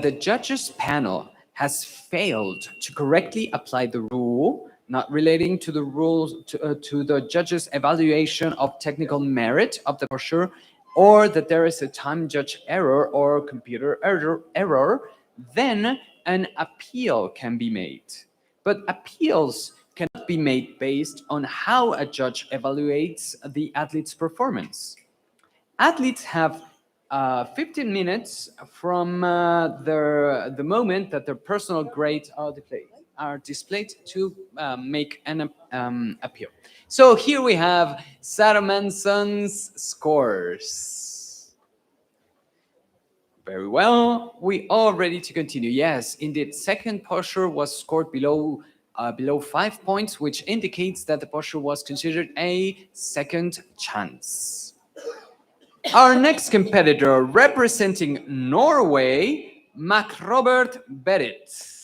the judges panel has failed to correctly apply the rule not relating to the rules to the judges' evaluation of technical merit of the posture, or that there is a time judge error or computer error, then an appeal can be made. But appeals cannot be made based on how a judge evaluates the athlete's performance. Athletes have 15 minutes from the moment that their personal grades are displayed to make an appeal. So here we have Sarah Manson's scores. Very well. We are ready to continue. Yes, indeed, second posture was scored below 5 points, which indicates that the posture was considered a second chance. Our next competitor, representing Norway, Mac Robert Berit.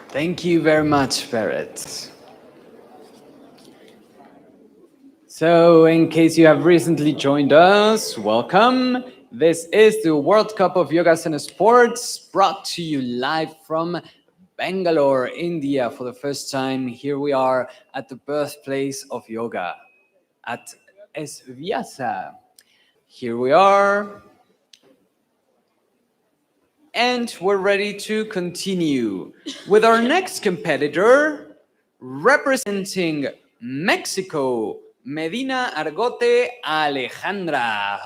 Thank you very much, Barrett. So, in case you have recently joined us, welcome. This is the World Cup of Yogasana Sports, brought to you live from Bangalore, India for the first time. Here we are at the birthplace of yoga, at S-VYASA. Here we are. And we're ready to continue with our next competitor, representing Mexico, Medina Argote Alejandra.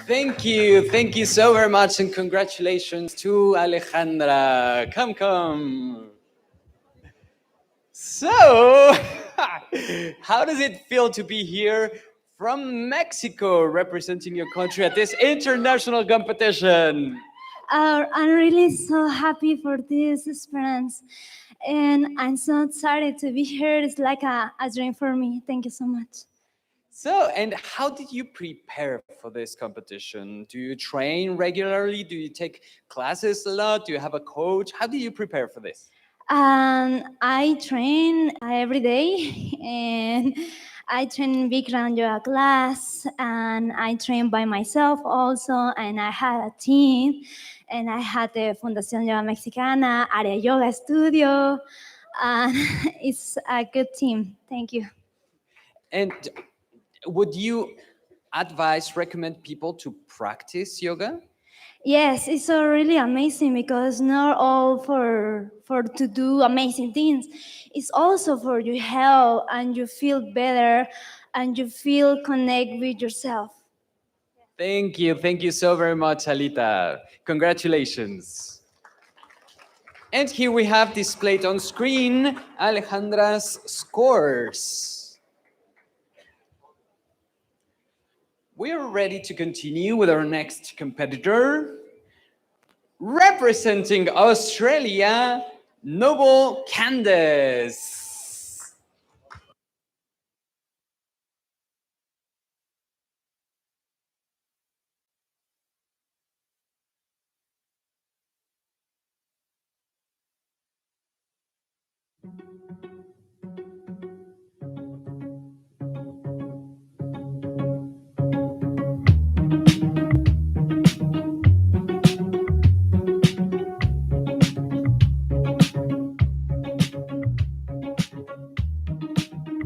Thank you so very much, and congratulations to Alejandra. Come. So, how does it feel to be here from Mexico, representing your country at this international competition? I'm really so happy for this experience, and I'm so excited to be here. It's like a dream for me. Thank you so much. So, and how did you prepare for this competition? Do you train regularly? Do you take classes a lot? Do you have a coach? How do you prepare for this? I train every day, and I train Bikram yoga class, and I train by myself also, and I had a team, and I had the Fundación Yoga Mexicana, Area Yoga Studio, and it's a good team. Thank you. And would you recommend people to practice yoga? Yes, it's so really amazing because not all for to do amazing things. It's also for your health and you feel better and you feel connect with yourself. Thank you so very much, Alita. Congratulations. And here we have displayed on screen Alejandra's scores. We are ready to continue with our next competitor. Representing Australia, Noble Candace.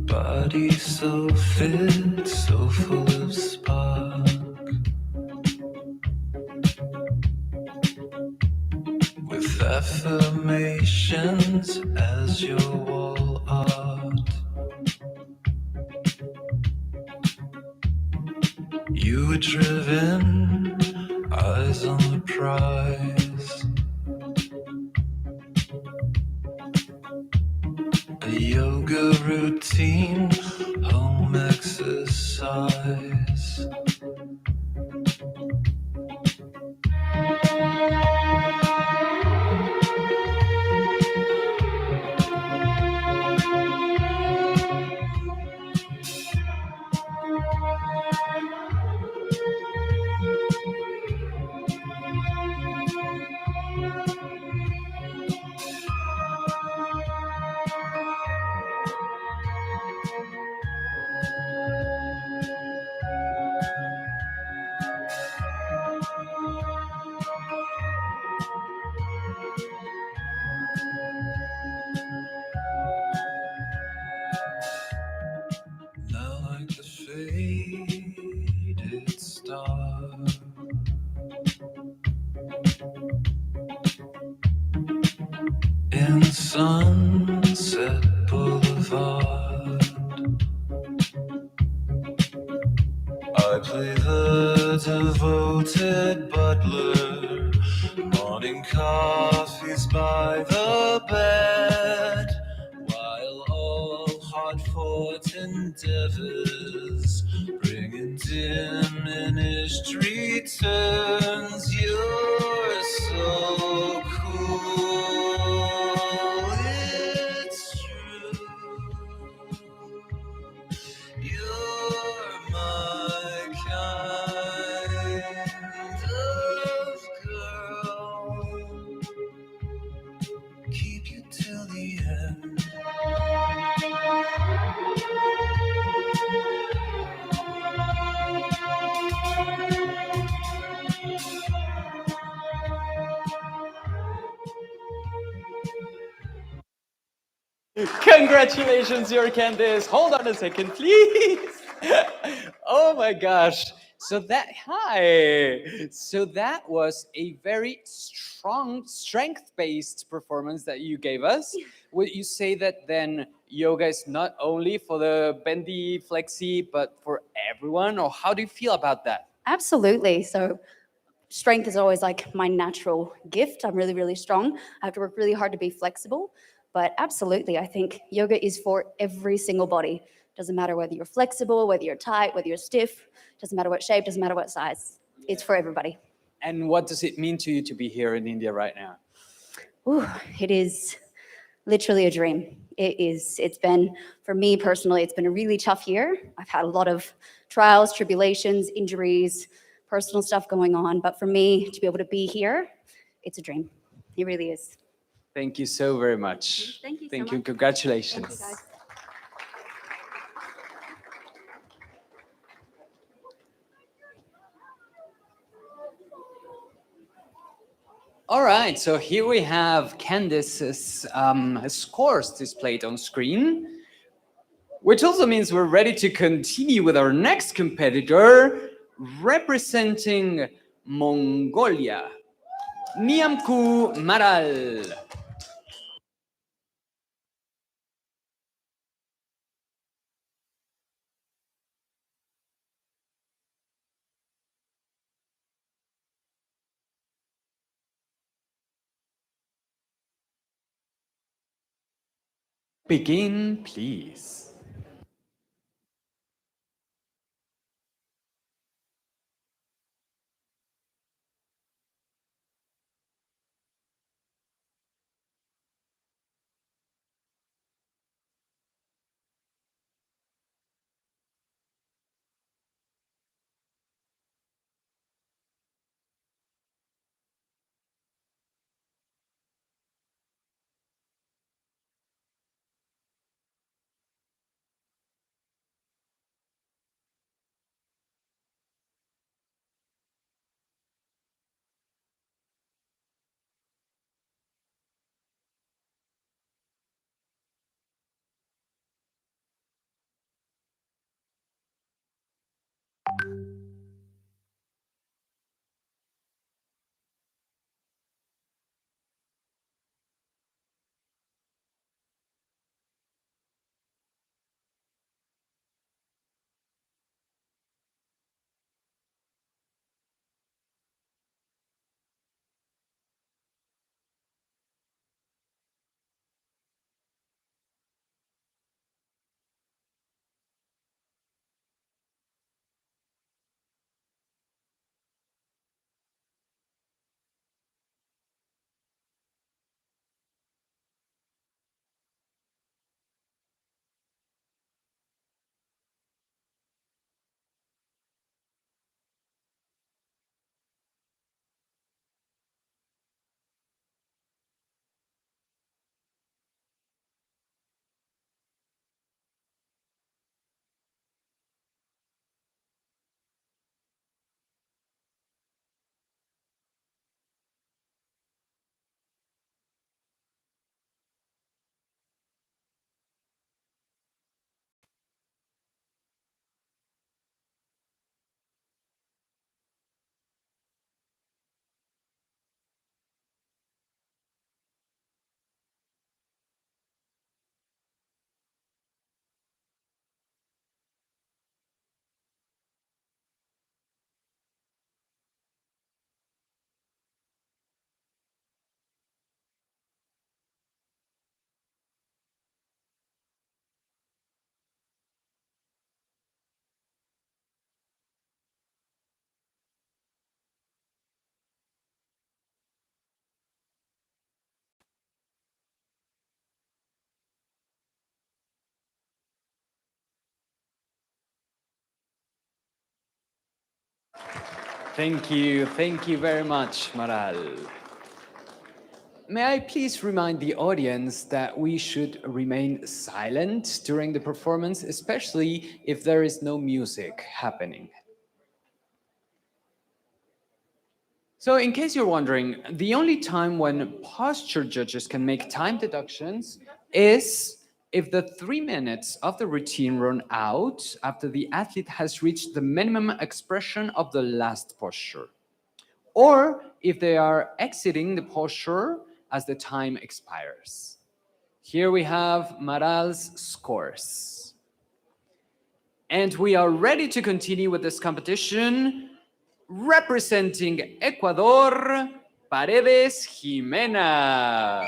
Body so fit, so full of spark, with affirmations as your wall art. You were driven, eyes on the prize. A yoga routine, home exercise. Now like the faded star, in Sunset Boulevard, I play the devoted butler. Morning coffees by the bed, while all hard-fought endeavors bring in diminished returns. You're so cool, it's true. You're my kind of girl. Keep you till the end. Congratulations, your Candace. Hold on a second, please. Oh my gosh. So that was a very strong strength-based performance that you gave us. Would you say that then yoga is not only for the bendy, flexy, but for everyone? Or how do you feel about that? Absolutely. So strength is always like my natural gift. I'm really, really strong. I have to work really hard to be flexible. But absolutely, I think yoga is for every single body. Doesn't matter whether you're flexible, whether you're tight, whether you're stiff, doesn't matter what shape, doesn't matter what size. It's for everybody. And what does it mean to you to be here in India right now? Ooh, it is literally a dream. It's been, for me personally, it's been a really tough year. I've had a lot of trials, tribulations, injuries, personal stuff going on. But for me, to be able to be here, it's a dream. It really is. Thank you so very much. Thank you so Thank you. much. Congratulations. Thank you, guys. All right, so here we have Candice's scores displayed on screen, which also means we're ready to continue with our next competitor, representing Mongolia, Niamku Maral. Begin, please. Thank you. Thank you very much, Maral. May I please remind the audience that we should remain silent during the performance, especially if there is no music happening. So in case you're wondering, the only time when posture judges can make time deductions is if the 3 minutes of the routine run out after the athlete has reached the minimum expression of the last posture, or if they are exiting the posture as the time expires. Here we have Maral's scores. And we are ready to continue with this competition. representing Ecuador, Paredes Jimena.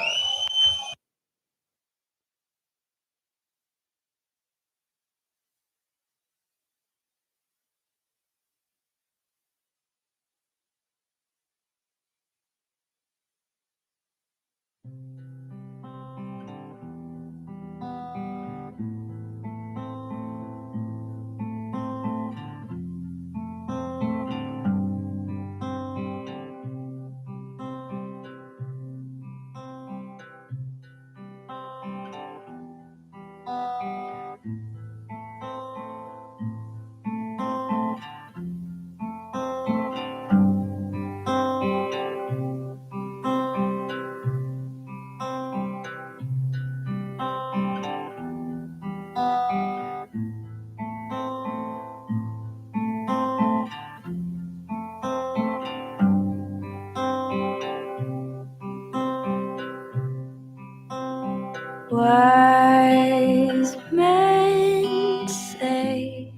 Wise men say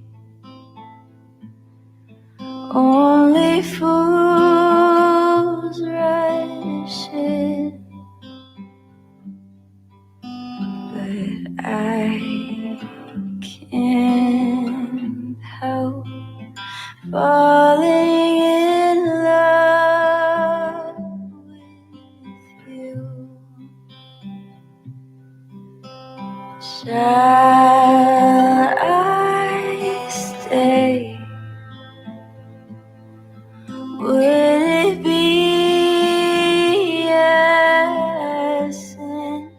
only fools rush in, but I can't help falling in love with you. Shall I stay? Would it be a sin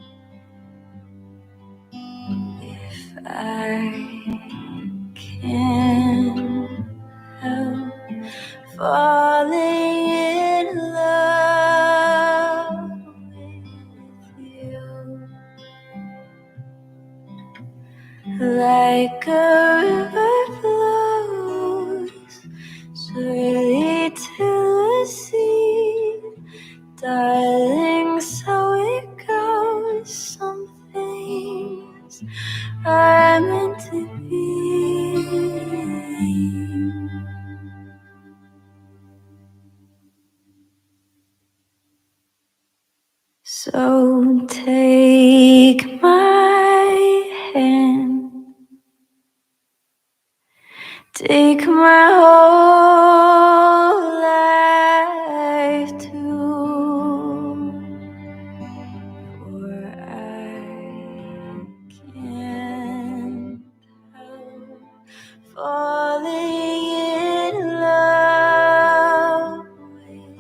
if I can't help falling in love with you? Like a river flows surely to the sea, darling, so it goes. Some things are meant to be. So take my hand, take my whole life too, for I can't help falling in love with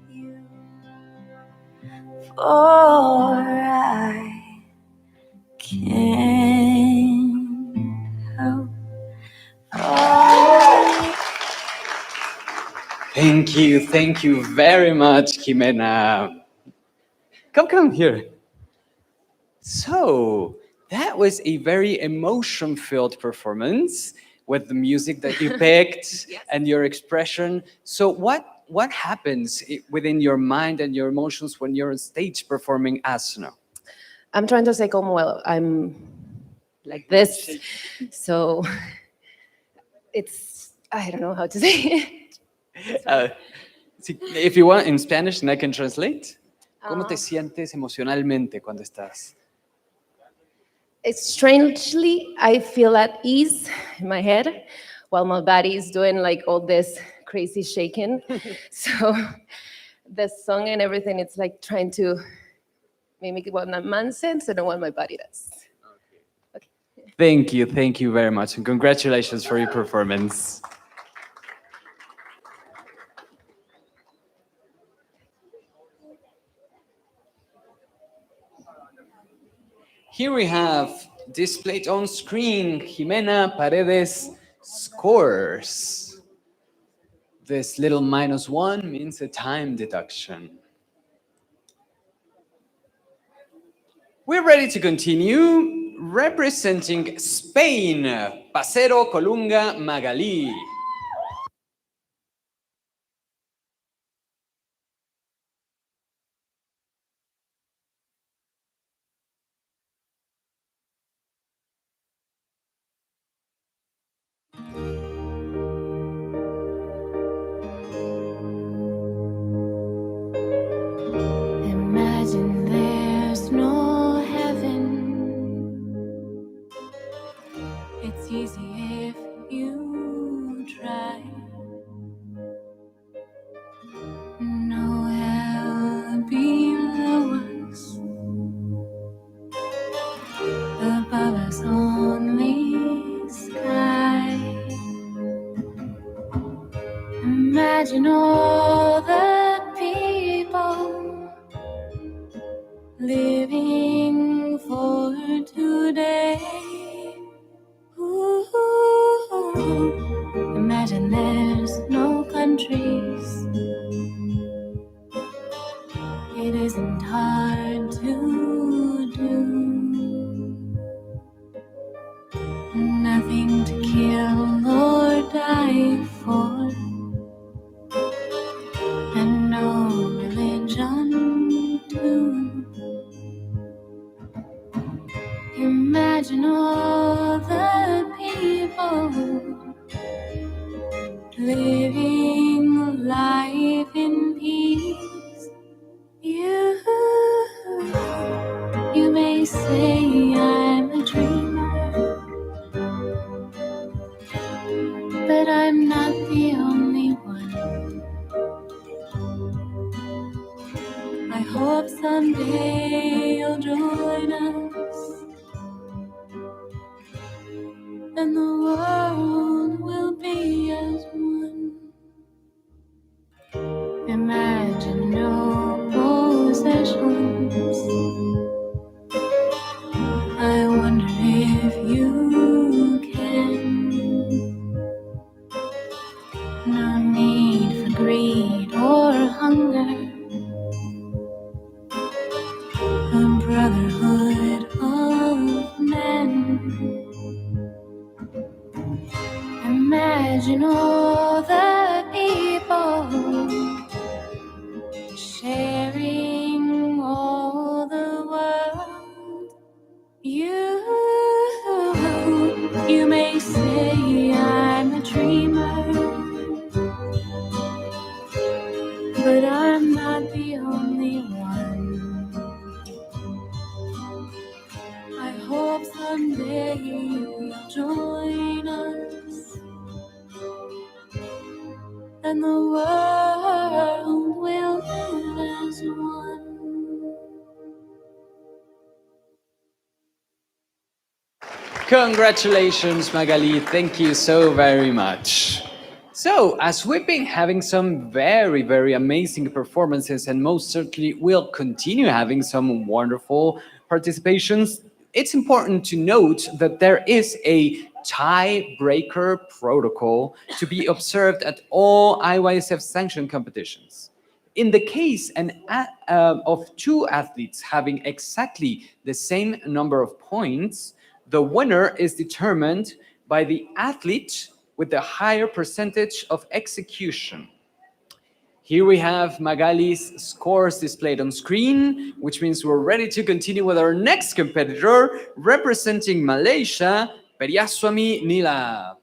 you, for I can't help falling. Thank you very much, Jimena. Come here. So, that was a very emotion-filled performance with the music that you picked and your expression. So, what happens within your mind and your emotions when you're on stage performing asana? I'm trying to say como well, I'm like this, so it's, I don't know how to say it. If you want in Spanish, and I can translate. ¿Cómo te sientes emocionalmente cuando estás? It's strangely, I feel at ease in my head while my body is doing like all this crazy shaking. So the song and everything, it's like trying to mimic what my mind says and what my body does. Okay. Thank you very much, and congratulations for your performance. Here we have displayed on screen Jimena Paredes' scores. This little -1 means a time deduction. We're ready to continue. Representing Spain, Pasero Colunga Magalí. if you try. No hell below us, above us only sky. Imagine all the people living for today. Ooh, imagine there's no countries. It isn't hard to do. Nothing to kill or die for, and no religion too. Imagine all the people living life in peace. You may say I'm a dreamer, but I'm not the only one. I hope someday you'll join us, and the world will be as one. Imagine no possessions. I wonder if you can. No need for greed or hunger. A brotherhood of men. Imagine all the people sharing all the world. You may say I'm a dreamer, but I'm not the only one. I hope someday you'll join us, and the world will live as one. Congratulations, Magali. Thank you so very much. So, as we've been having some very, very amazing performances, and most certainly will continue having some wonderful participations, it's important to note that there is a tiebreaker protocol to be observed at all IYSF sanctioned competitions. In the case of two athletes having exactly the same number of points, the winner is determined by the athlete with the higher percentage of execution. Here we have Magali's scores displayed on screen, which means we're ready to continue with our next competitor, representing Malaysia, Periaswamy Nila.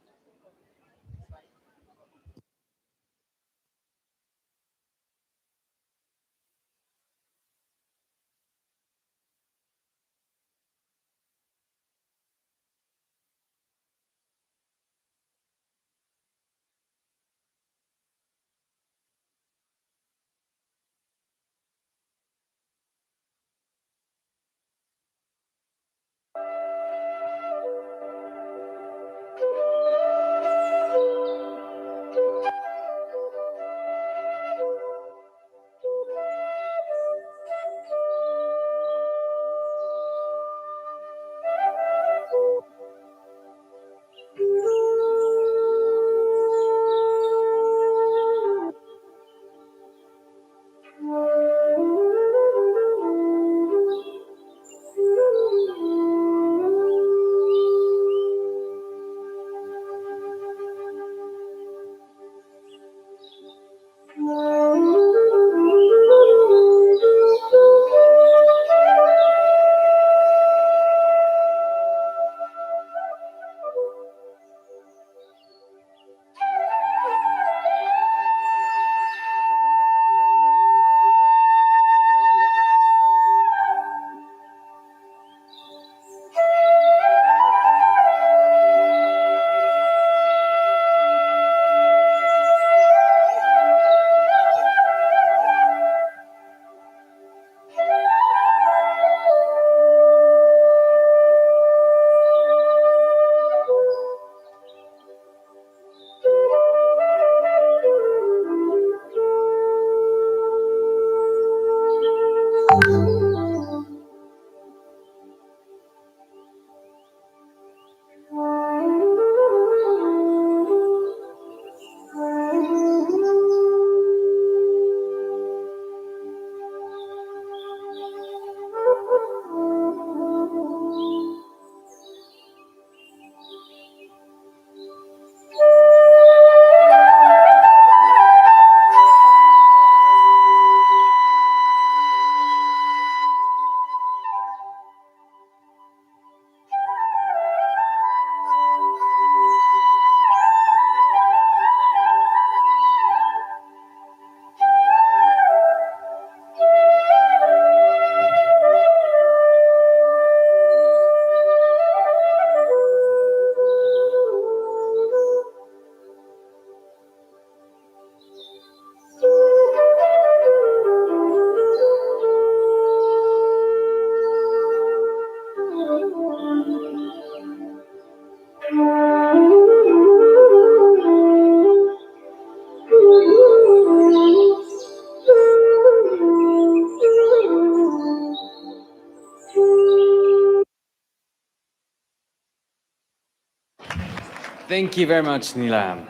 Thank you very much, Nila.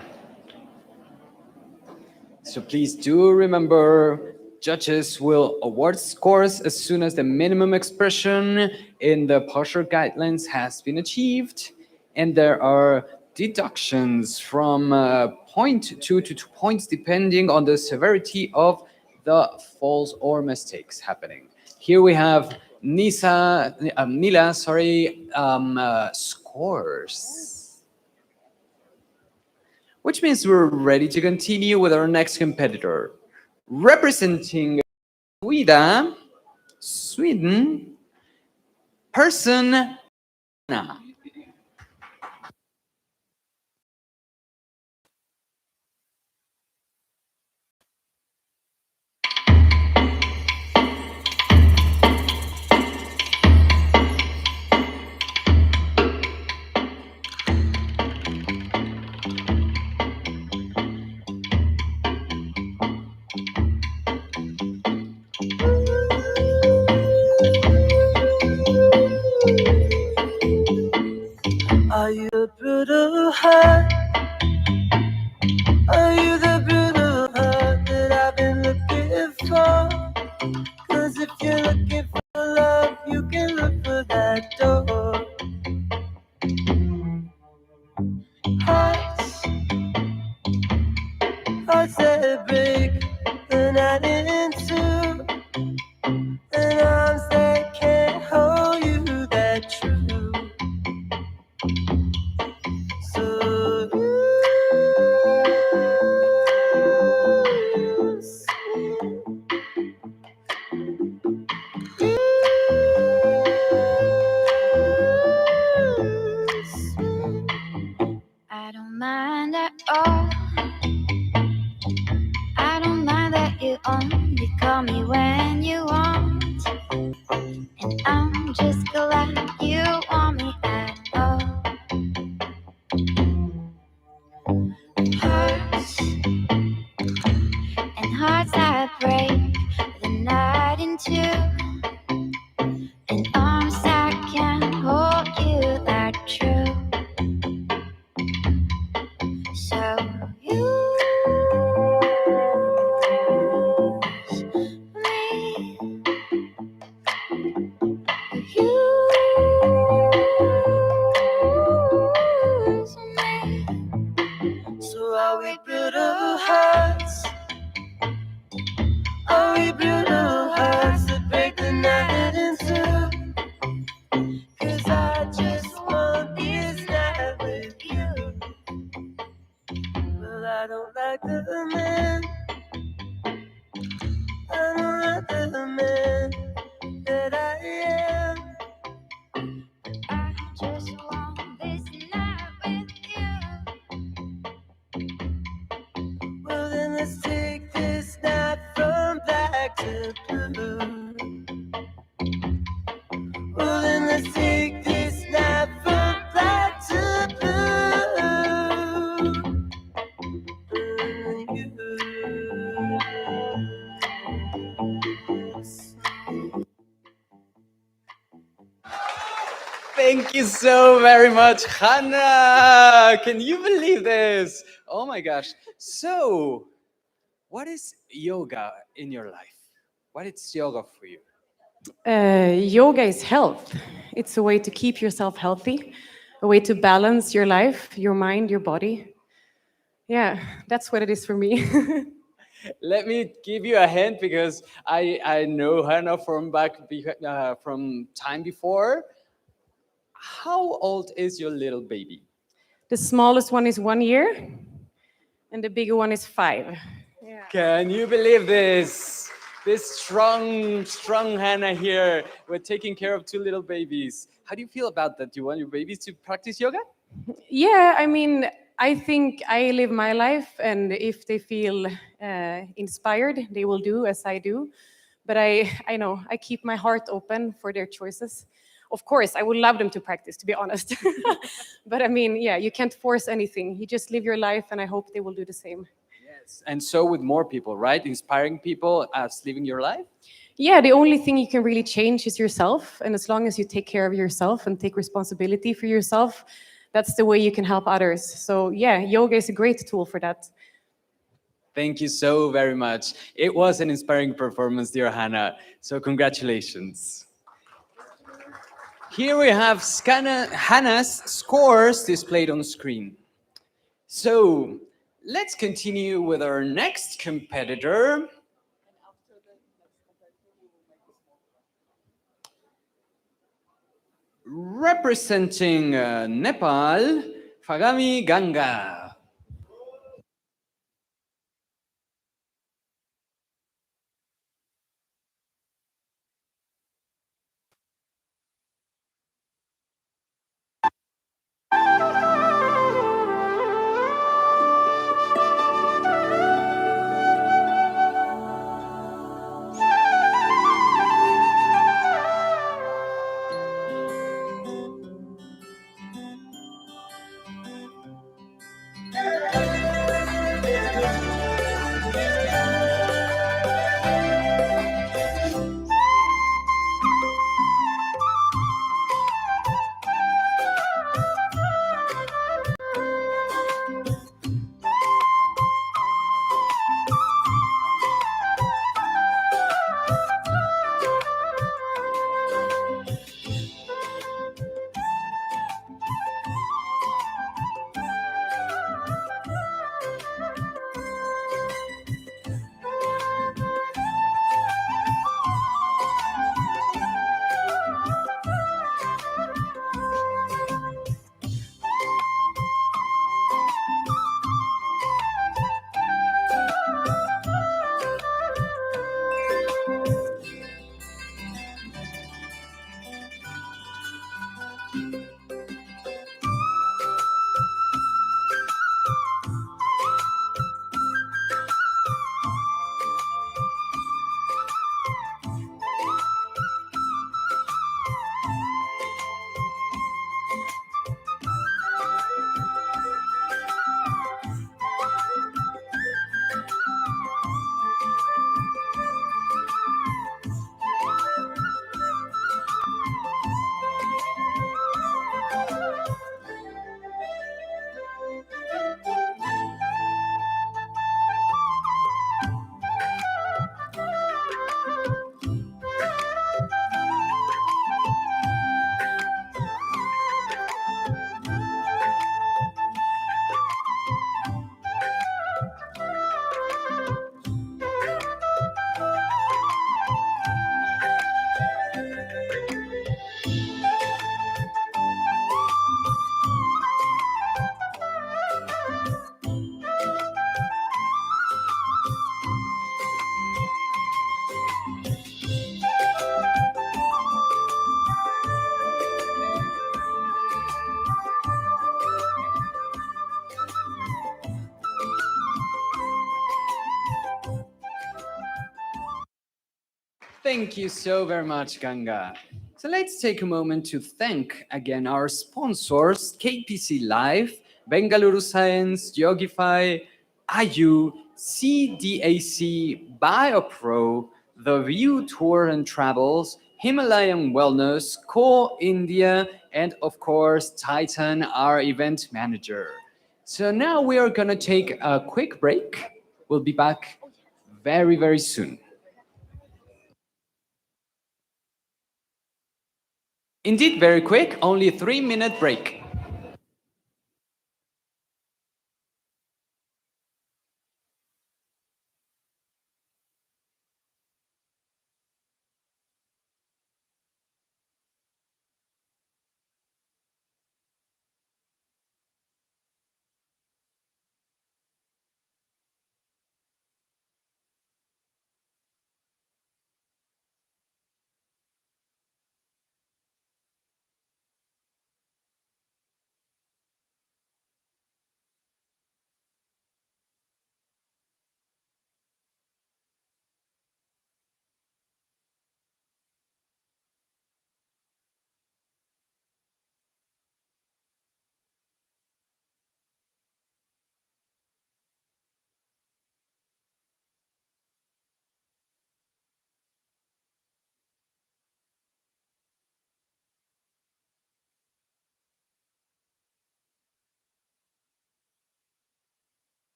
So please do remember, judges will award scores as soon as the minimum expression in the posture guidelines has been achieved. And there are deductions from point 2 to 2 points depending on the severity of the falls or mistakes happening. Here we have Nila, scores. Which means we're ready to continue with our next competitor. Representing Sweden, person Anna. Are you the brutal heart? Are you the brutal heart that I've been looking for? 'Cause if you're looking for love, you can look for that door. Hearts, hearts that break the night in two, and arms that can't hold you that true. So I don't mind at all. I don't mind that you only call me when you want. And I'm just glad you want me at all. Hearts and hearts that break the night in two, and arms that can't hold you that true. So use me, use me. So are we brutal hearts? Are we brutal hearts that break the night in two? 'Cause I just want this night with you. Well, I don't like the man. I don't like the man that I am. I just want this night with you. Well, then let's take this night from black to blue. Well, then let's take this night from black to blue. Thank you so very much, Hannah. Can you believe this? Oh my gosh. So, what is yoga in your life? What is yoga for you? Yoga is health. It's a way to keep yourself healthy, a way to balance your life, your mind, your body. Yeah, that's what it is for me. Let me give you a hint because I know Hannah from from time before. How old is your little baby? The smallest one is 1 year, and the bigger one is 5. Can you believe this? This strong Hannah here. We're taking care of 2 little babies. How do you feel about that? Do you want your babies to practice yoga? Yeah, I mean, I think I live my life, and if they feel inspired, they will do as I do. But I know I keep my heart open for their choices. Of course, I would love them to practice, to be honest. But I mean, yeah, you can't force anything. You just live your life, and I hope they will do the same. Yes. And so with more people, right? Inspiring people as living your life? Yeah, the only thing you can really change is yourself. And as long as you take care of yourself and take responsibility for yourself, that's the way you can help others. So yeah, yoga is a great tool for that. Thank you so very much. It was an inspiring performance, dear Hannah. So congratulations. Here we have Hannah's scores displayed on screen. So let's continue with our next competitor. Representing Nepal, Fagami Ganga. Thank you so very much, Ganga. So let's take a moment to thank again our sponsors, KPC Live, Bengaluru Science, Yogify, IU, CDAC, BioPro, The View Tour and Travels, Himalayan Wellness, Core India, and of course, Titan, our event manager. So now we are going to take a quick break. We'll be back very, very soon. Indeed, very quick, only a 3-minute break.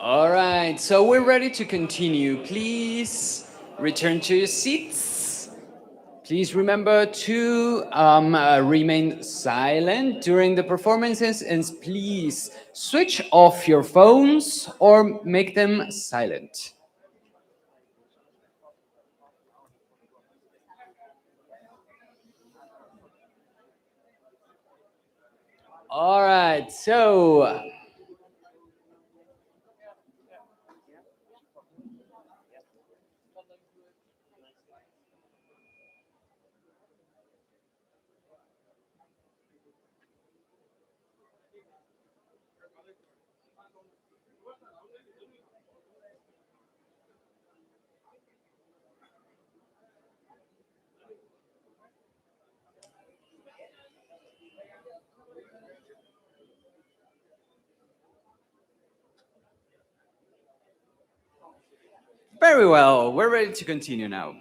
All right, so we're ready to continue. Please return to your seats. Please remember to remain silent during the performances, and please switch off your phones or make them silent. All right, so very well, we're ready to continue now.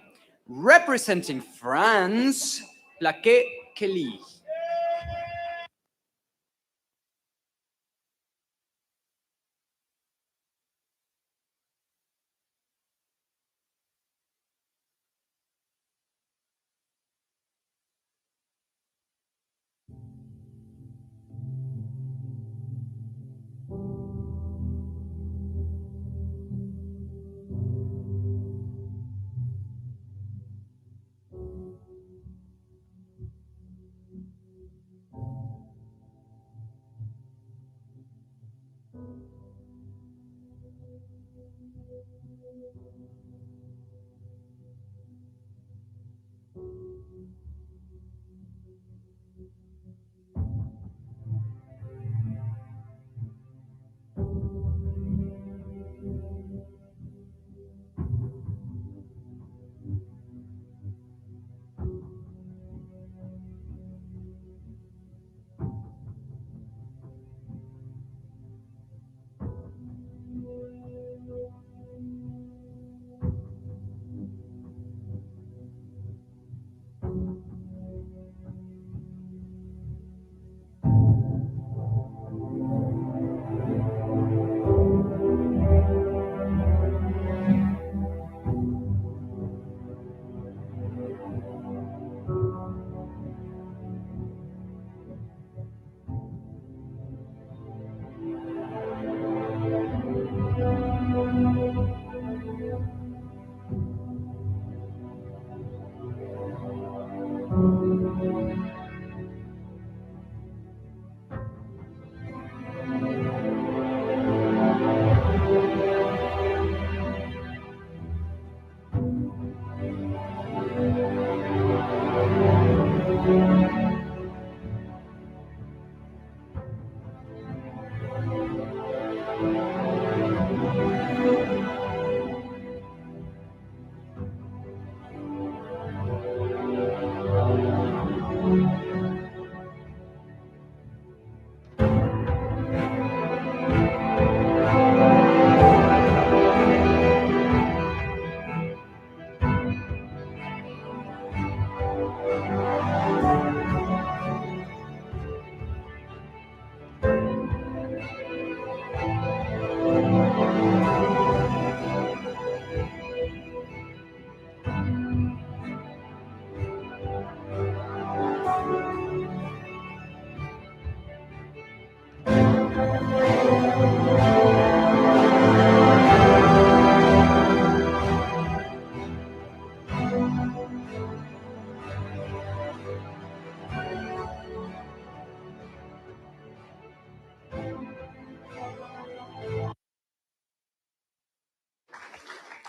Representing France, Plaquet Kelly.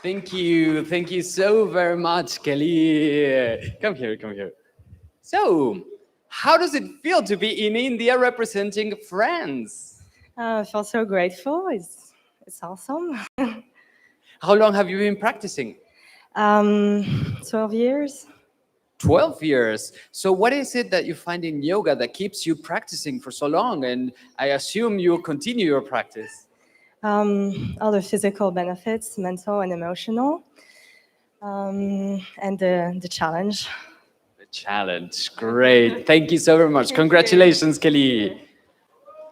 Thank you. Thank you so very much, Kelly. Come here, come here. So, how does it feel to be in India representing France? I feel so grateful. It's awesome. How long have you been practicing? 12 years. 12 years. So, what is it that you find in yoga that keeps you practicing for so long? And I assume you'll continue your practice. All the physical benefits, mental and emotional, and the challenge. The challenge. Great. Thank you so very much. Congratulations, Kelly.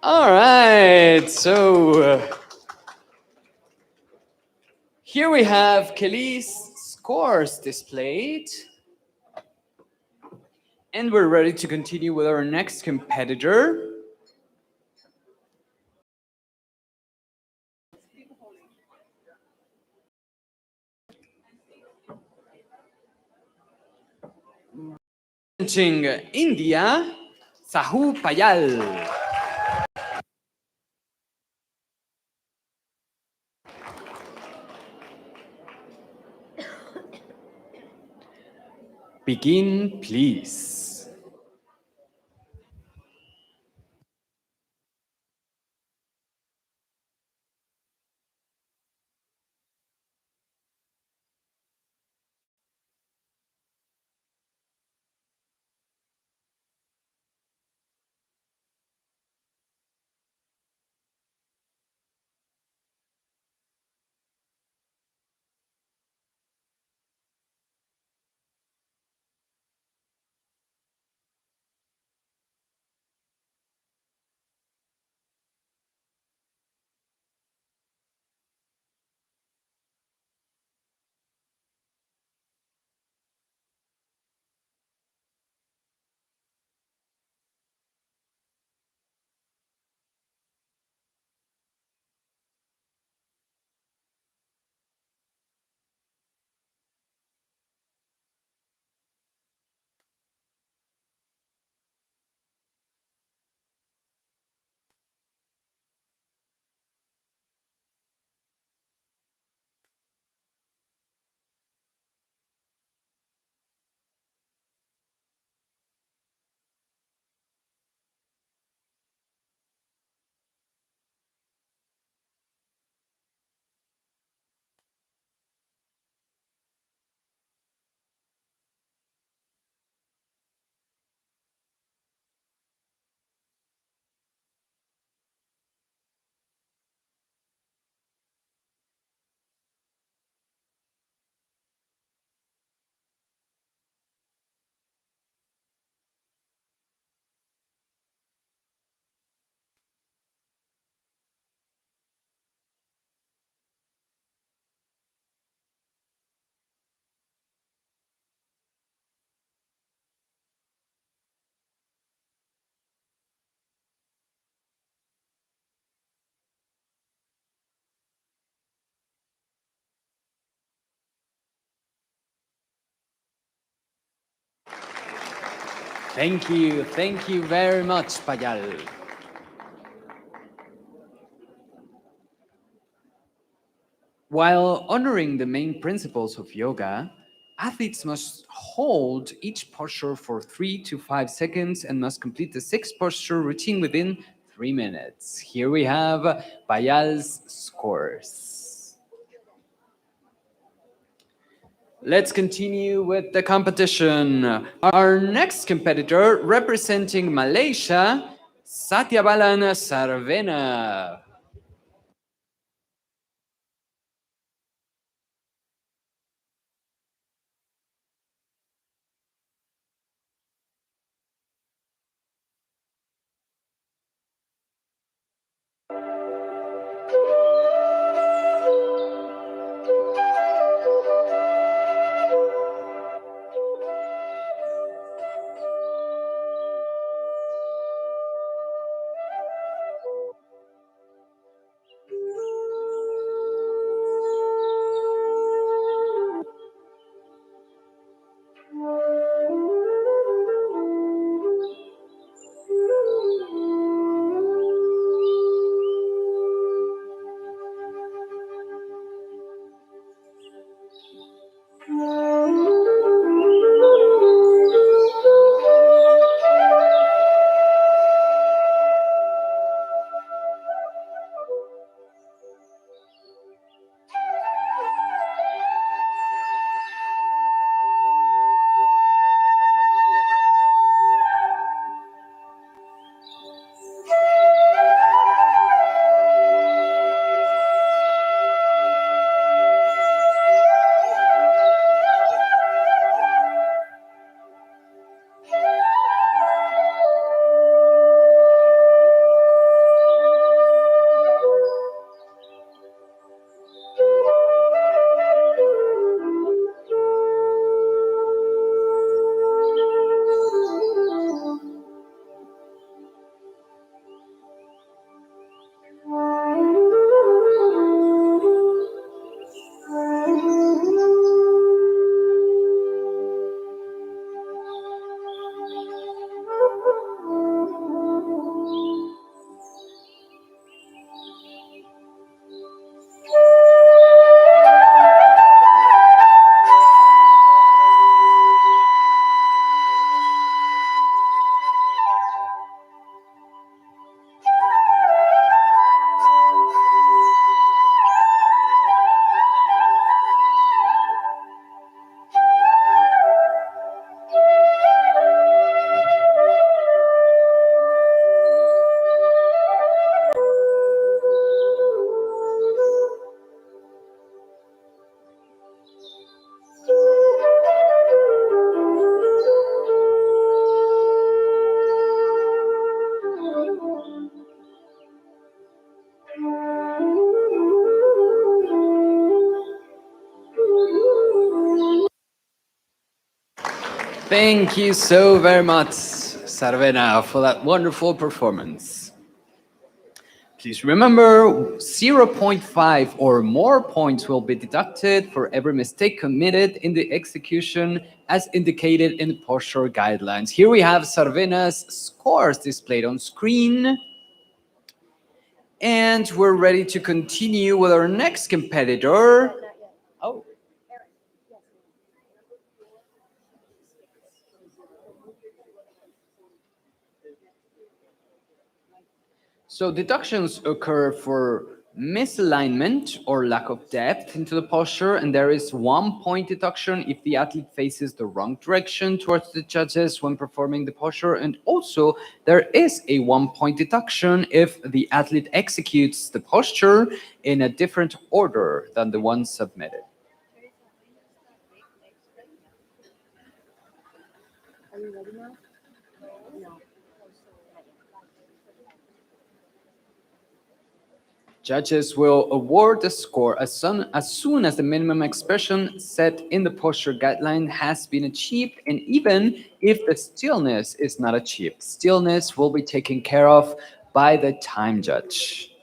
All right. So, Here we have Kelly's scores displayed. And we're ready to continue with our next competitor. Representing India, Sahu Payal. Begin, please. Thank you very much, Payal. While honoring the main principles of yoga, athletes must hold each posture for 3 to 5 seconds and must complete the 6th posture routine within 3 minutes. Here we have Payal's scores. Let's continue with the competition. Our next competitor, representing Malaysia, Satyabalan Sarvena. Thank you so very much, Sarvena, for that wonderful performance. Please remember, 0.5 or more points will be deducted for every mistake committed in the execution as indicated in the posture guidelines. Here we have Sarvena's scores displayed on screen. And we're ready to continue with our next competitor. Oh. So deductions occur for misalignment or lack of depth into the posture, and there is 1 point deduction if the athlete faces the wrong direction towards the judges when performing the posture, and also there is a 1 point deduction if the athlete executes the posture in a different order than the one submitted. Judges will award the score as soon as the minimum expression set in the posture guideline has been achieved, and even if the stillness is not achieved. Stillness will be taken care of by the time judge.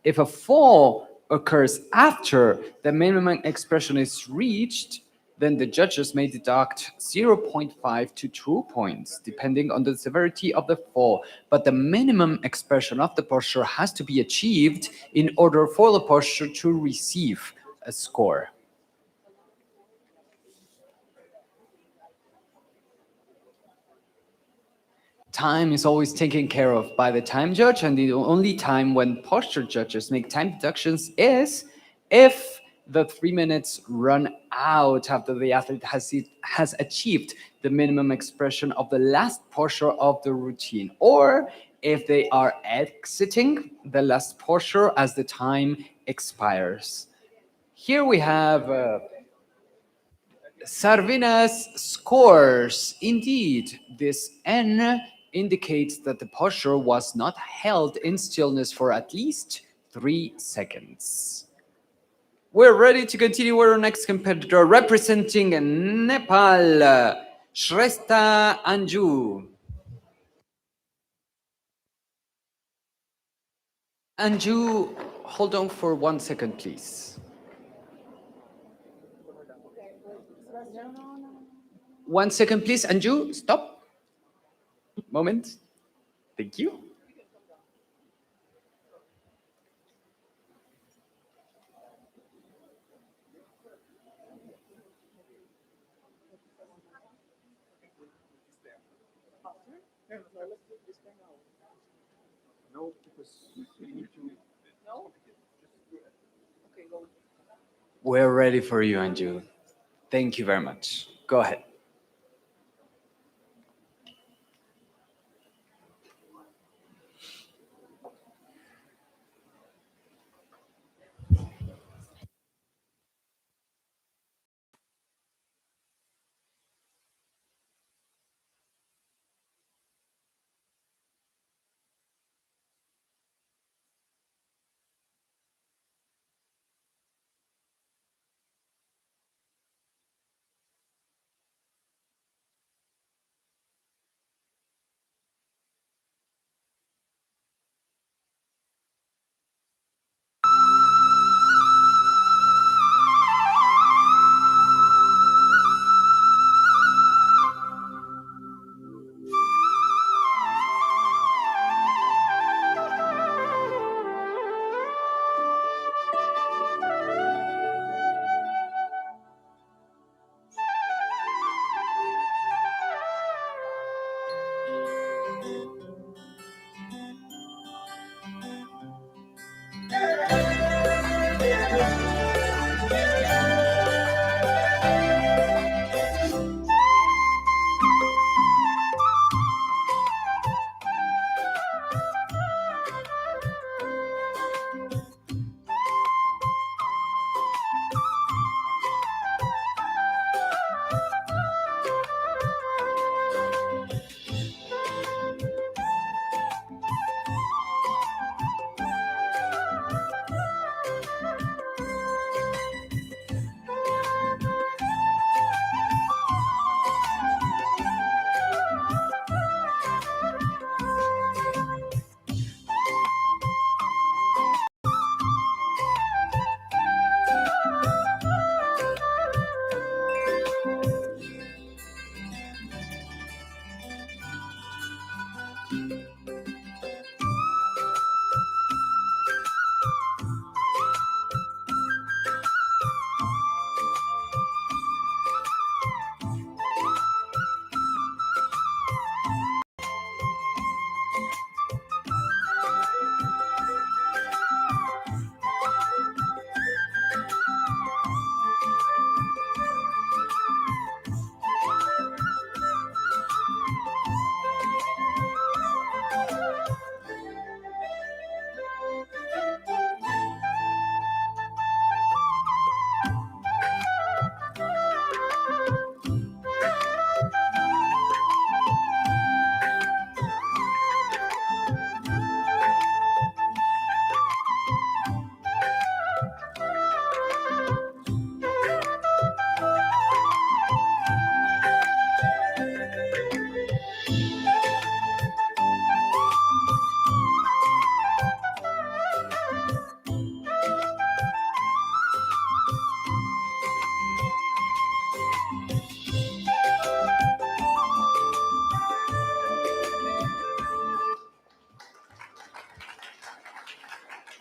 If a fall occurs after the minimum expression is reached, then the judges may deduct 0.5 to 2 points, depending on the severity of the fall. But the minimum expression of the posture has to be achieved in order for the posture to receive a score. Time is always taken care of by the time judge, and the only time when posture judges make time deductions is if the 3 minutes run out after the athlete has achieved the minimum expression of the last posture of the routine, or if they are exiting the last posture as the time expires. Here we have Sarvina's scores. Indeed, this N indicates that the posture was not held in stillness for at least 3 seconds. We're ready to continue with our next competitor representing Nepal, Shrestha Anju. Anju, hold on for 1 second, please. 1 second, please. Anju, stop. Moment. Thank you. We're ready for you, Anju. Thank you very much. Go ahead.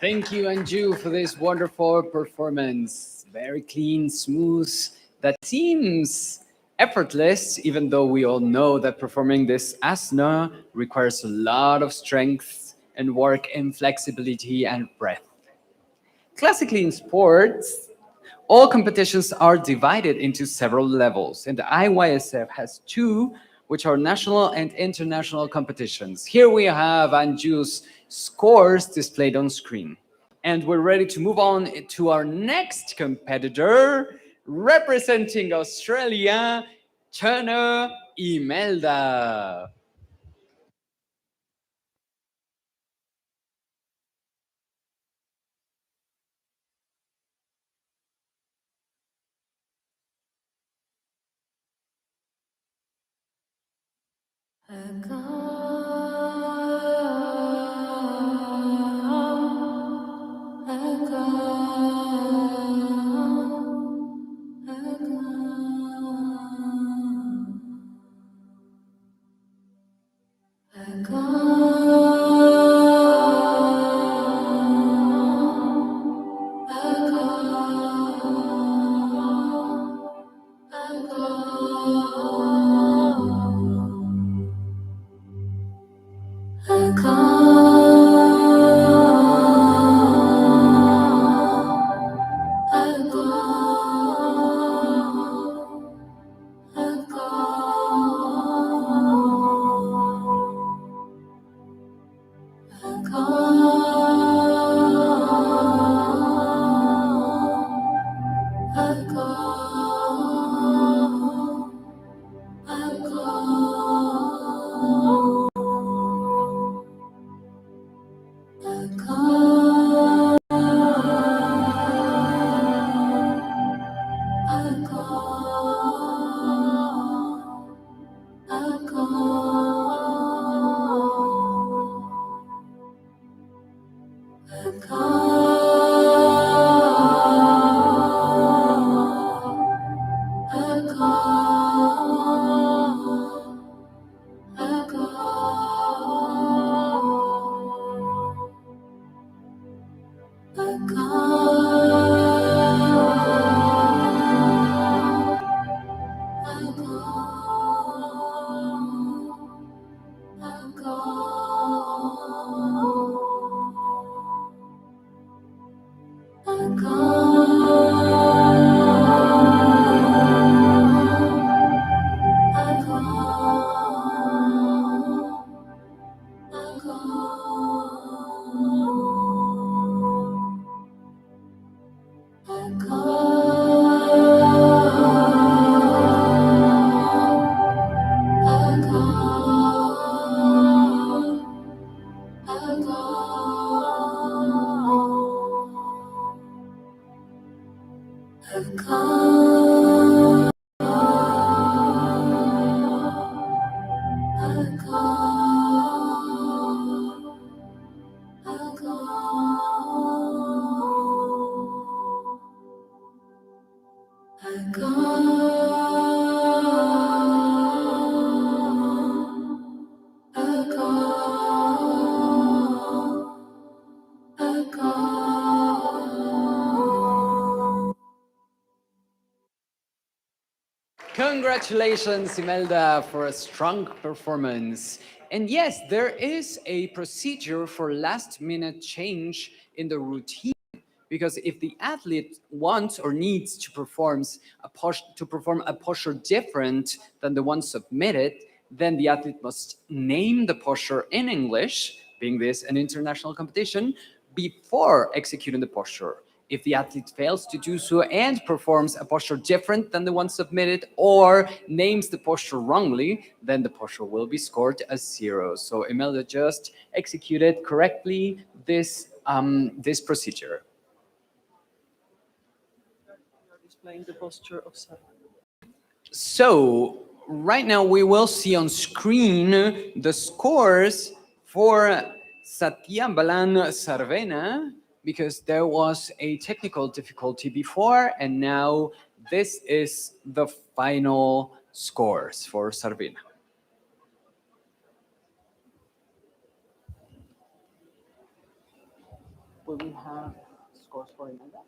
Thank you, Anju, for this wonderful performance. Very clean, smooth. That seems effortless, even though we all know that performing this asana requires a lot of strength and work in flexibility and breath. Classically, in sports, all competitions are divided into several levels, and the IYSF has two, which are national and international competitions. Here we have Anju's scores displayed on screen. And we're ready to move on to our next competitor, representing Australia, Turner Imelda. Congratulations, Imelda, for a strong performance. And yes, there is a procedure for last-minute change in the routine, because if the athlete wants or needs to perform a posture different than the one submitted, then the athlete must name the posture in English, being this an international competition, before executing the posture. If the athlete fails to do so and performs a posture different than the one submitted or names the posture wrongly, then the posture will be scored as 0. So Imelda just executed correctly this procedure. Displaying the posture of So right now we will see on screen the scores for Satyambalan Sarvena, because there was a technical difficulty before, and now this is the final scores for Sarvena. Will we have scores for Imelda?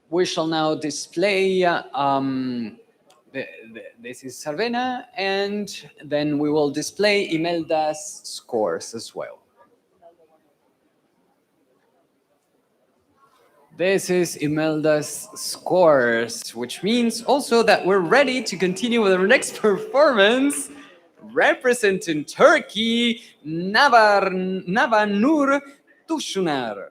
We shall now display, this is Sarvena, and then we will display Imelda's scores as well. This is Imelda's scores, which means also that we're ready to continue with our next performance, representing Turkey, Navanur Tushunar.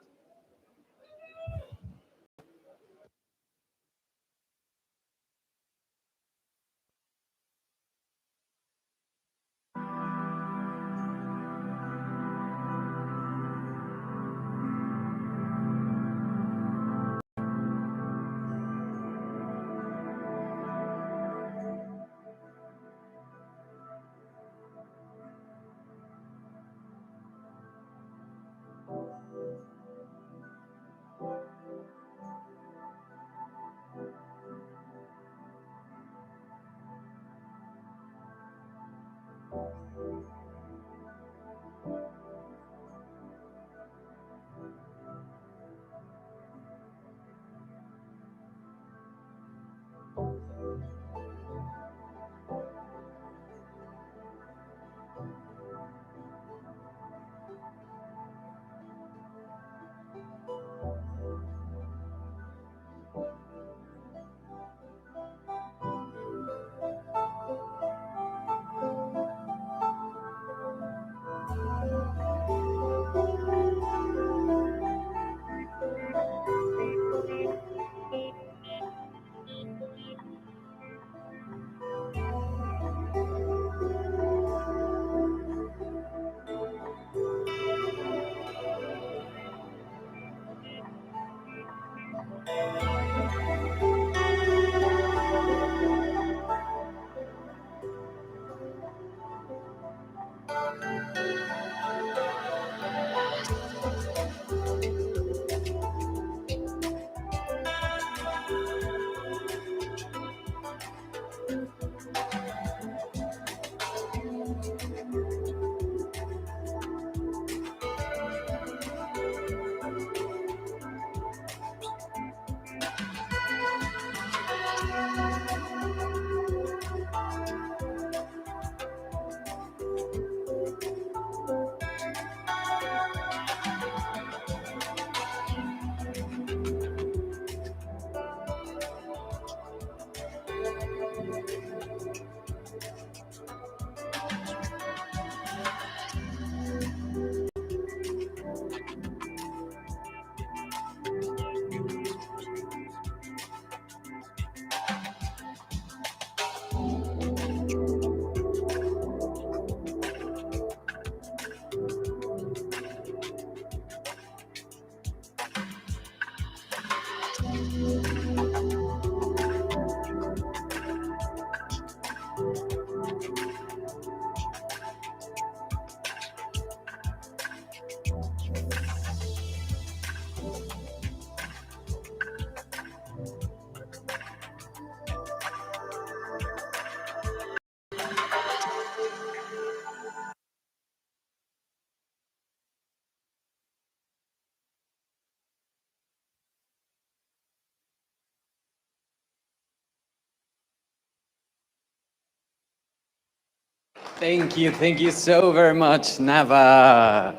Thank you so very much, Nava.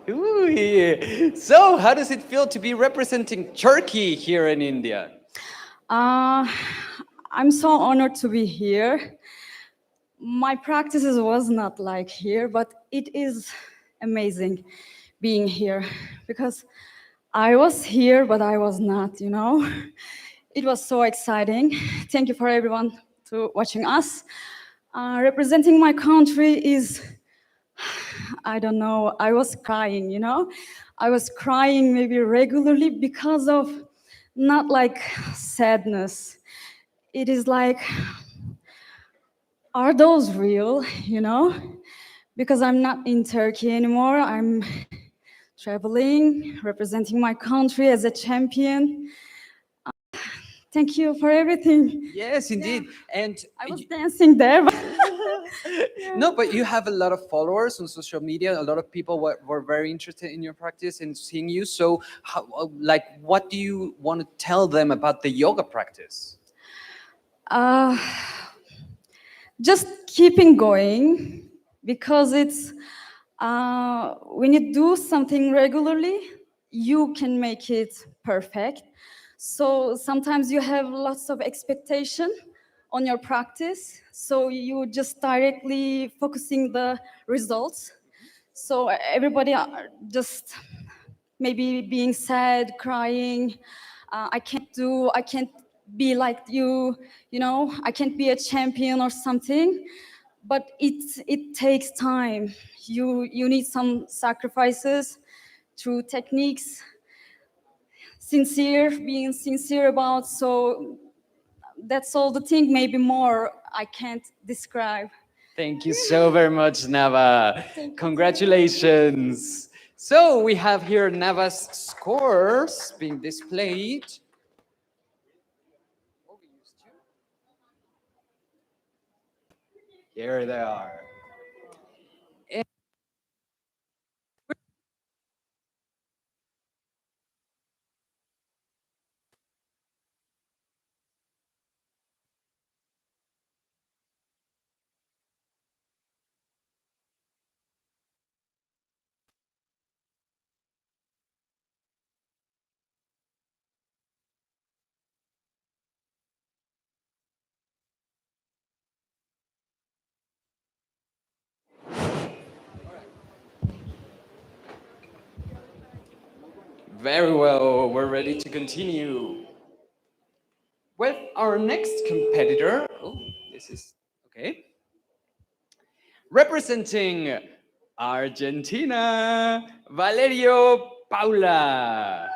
Ooh, yeah. So, how does it feel to be representing Turkey here in India? I'm so honored to be here. My practices was not like here, but it is amazing being here because I was here, but I was not, you know. It was so exciting. Thank you for everyone to watching us. Representing my country is, I don't know, I was crying, you know. I was crying maybe regularly because of not like sadness. It is like, are those real, you know? Because I'm not in Turkey anymore. I'm traveling, representing my country as a champion. thank you for everything. Yes, indeed. And I was dancing there. But no, but you have a lot of followers on social media. A lot of people were very interested in your practice and seeing you. So, what do you want to tell them about the yoga practice? Just keeping going, because it's when you do something regularly, you can make it perfect. So sometimes you have lots of expectation on your practice, so you just directly focusing the results. So everybody are just maybe being sad, crying. I can't be like you, I can't be a champion or something. But it takes time. You need some sacrifices through techniques, being sincere about. So that's all the thing, maybe more I can't describe. Thank you so very much, Nava. Congratulations. So we have here Nava's scores being displayed. Here they are. Very well, we're ready to continue with our next competitor. Oh, this is okay. Representing Argentina, Valerio Paula.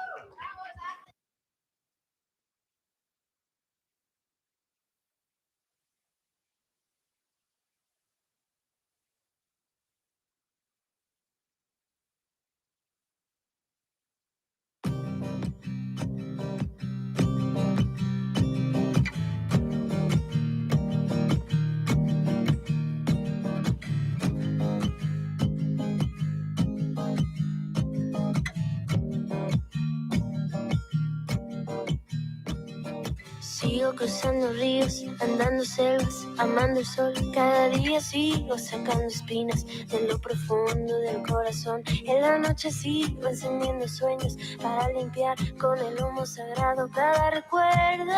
Sigo cruzando ríos, andando selvas, amando el sol. Cada día sigo sacando espinas de lo profundo del corazón. En la noche sigo encendiendo sueños para limpiar con el humo sagrado cada recuerdo.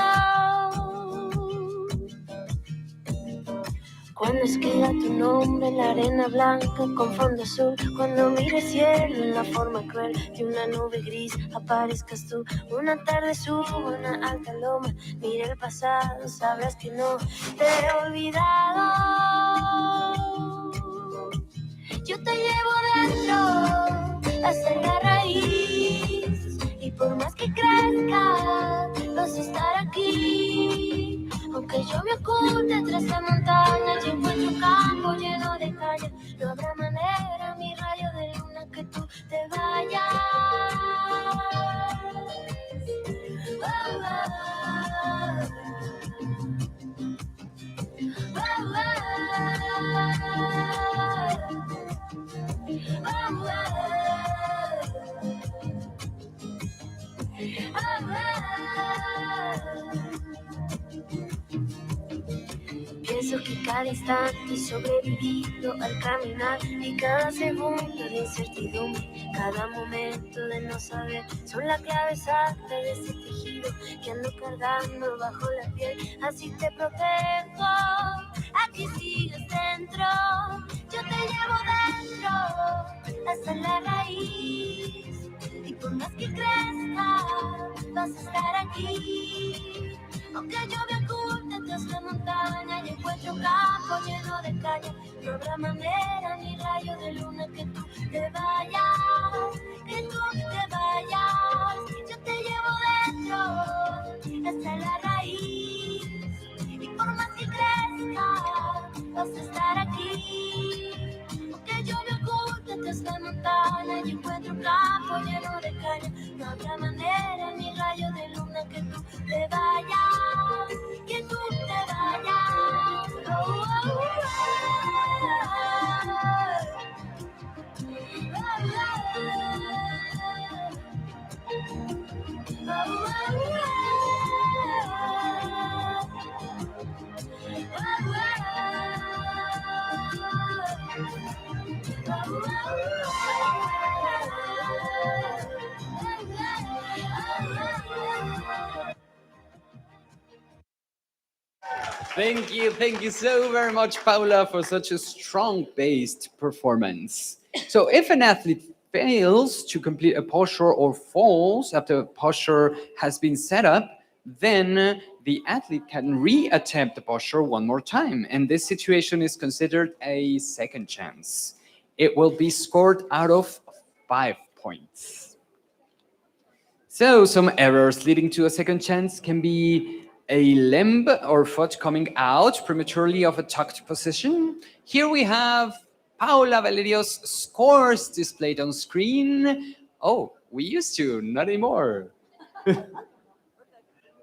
Cuando escriba tu nombre en la arena blanca con fondo azul, cuando mire el cielo en la forma cruel de una nube gris, aparezcas tú. Una tarde subo una alta loma, mira el pasado, sabrás que no te he olvidado. Yo te llevo dentro hasta la raíz, y por más que crezca vas a estar aquí. Aunque yo me oculte tras la montaña, yo encuentro un campo lleno de calle. No habrá manera, mi rayo de luna, que tú te vayas. Pienso que cada instante he sobrevivido al caminar, y cada segundo de incertidumbre, cada momento de no saber, son la clave exacta de ese tejido que ando cargando bajo la piel. Así te protejo, aquí sigues dentro. Yo te llevo dentro hasta la raíz, y por más que crezca vas a estar aquí. Aunque yo me oculte tras la montaña y encuentro un campo lleno de calle, no habrá manera ni rayo de luna que tú te vayas, que tú te vayas. Yo te llevo dentro hasta la raíz, y por más que crezca vas a estar aquí. Aunque yo me oculte montes, la montaña y encuentro un campo lleno de caña. No habrá manera ni rayo de luna que tú te vayas, que tú te vayas. Oh, oh, oh, Thank you so very much, Paula, for such a strong-based performance. So if an athlete fails to complete a posture or falls after a posture has been set up, then the athlete can re-attempt the posture one more time. And this situation is considered a second chance. It will be scored out of 5 points. So some errors leading to a second chance can be a limb or foot coming out prematurely of a tucked position. Here we have Paula Valerio's scores displayed on screen. Oh, we used to, not anymore.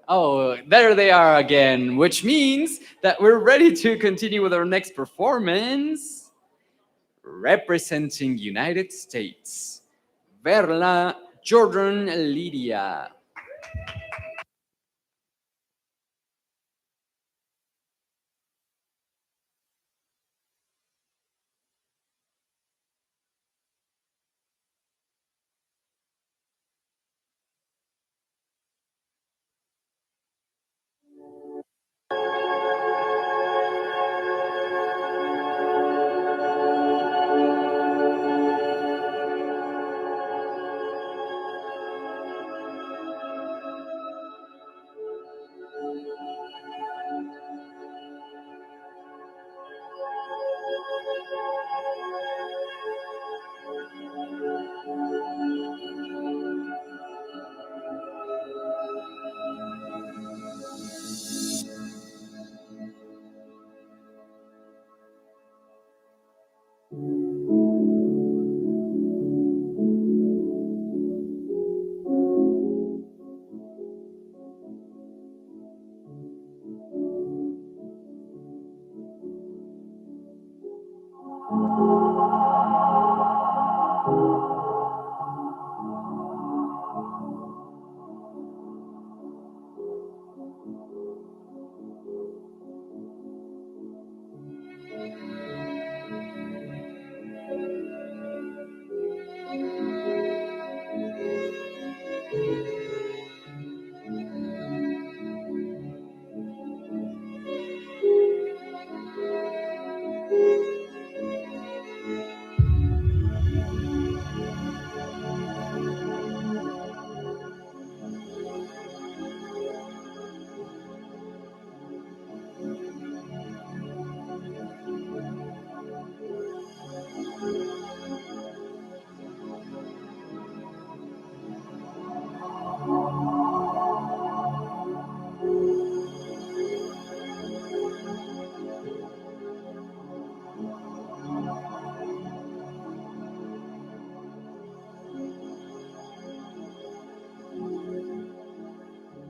Oh, there they are again, which means that we're ready to continue with our next performance. Representing United States, Verla Jordan Lydia.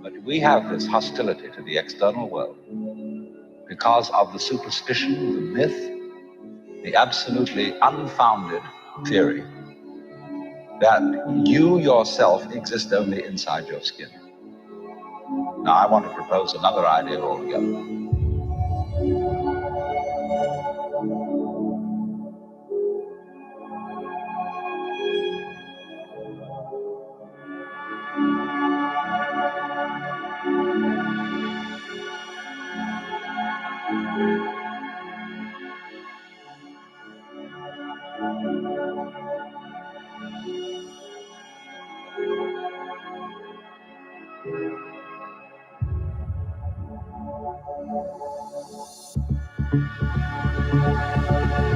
But we have this hostility to the external world because of the superstition, the myth, the absolutely unfounded theory that you yourself exist only inside your skin. Now, I want to propose another idea altogether.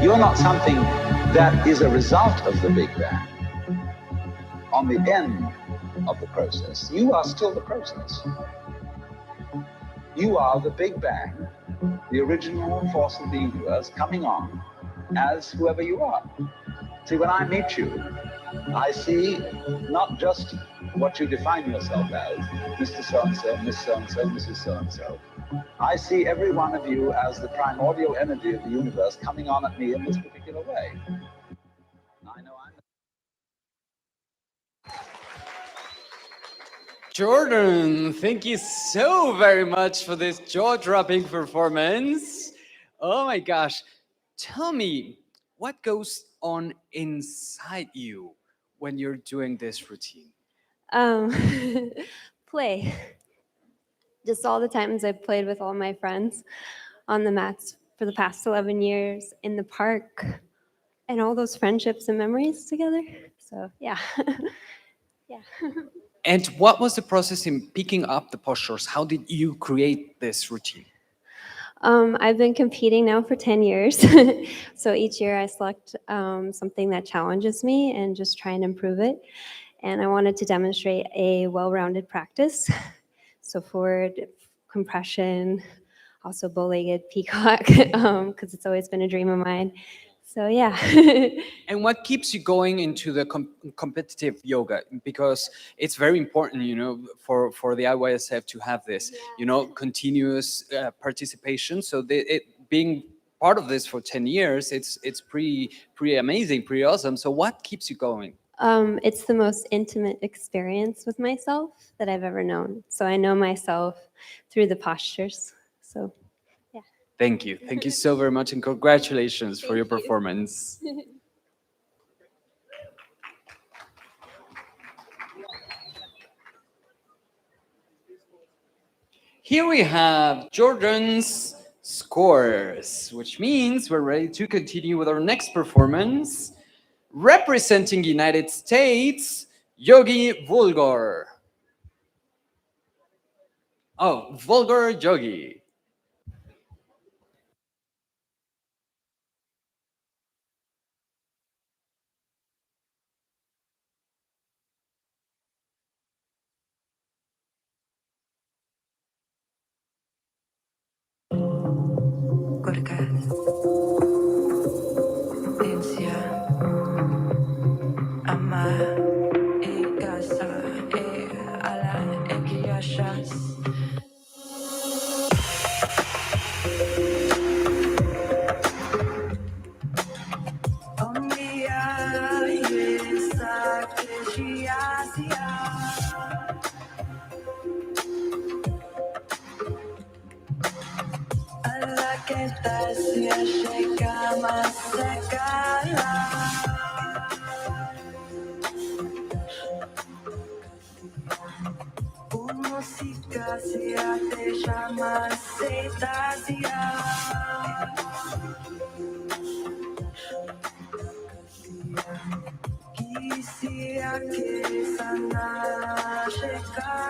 You're not something that is a result of the Big Bang. On the end of the process, you are still the process. You are the Big Bang, the original force of the universe coming on as whoever you are. See, when I meet you, I see not just what you define yourself as, Mr. So-and-so, Miss So-and-so, Mrs. So-and-so. I see every one of you as the primordial energy of the universe coming on at me in this particular way. I know I'm... Jordan, thank you so very much for this jaw-dropping performance. Oh my gosh. Tell me, what goes on inside you when you're doing this routine? Play. Just all the times I've played with all my friends on the mats for the past 11 years in the park, and all those friendships and memories together. So yeah. Yeah. And what was the process in picking up the postures? How did you create this routine? I've been competing now for 10 years. So each year I select something that challenges me and just try and improve it. And I wanted to demonstrate a well-rounded practice. So forward, compression, also bow-legged peacock, because it's always been a dream of mine. So yeah. And what keeps you going into the competitive yoga? Because it's very important, you know, for the IYSF to have this, you know, continuous participation. So being part of this for 10 years, it's pretty amazing, pretty awesome. So what keeps you going? It's the most intimate experience with myself that I've ever known. So I know myself through the postures. So yeah. Thank you. Thank you so very much, and congratulations for your performance. Here we have Jordan's scores, which means we're ready to continue with our next performance. Representing United States, Yogi Vulgar. Oh, Vulgar Yogi. Música se te llama cetácea. Quisiera que sana llegara.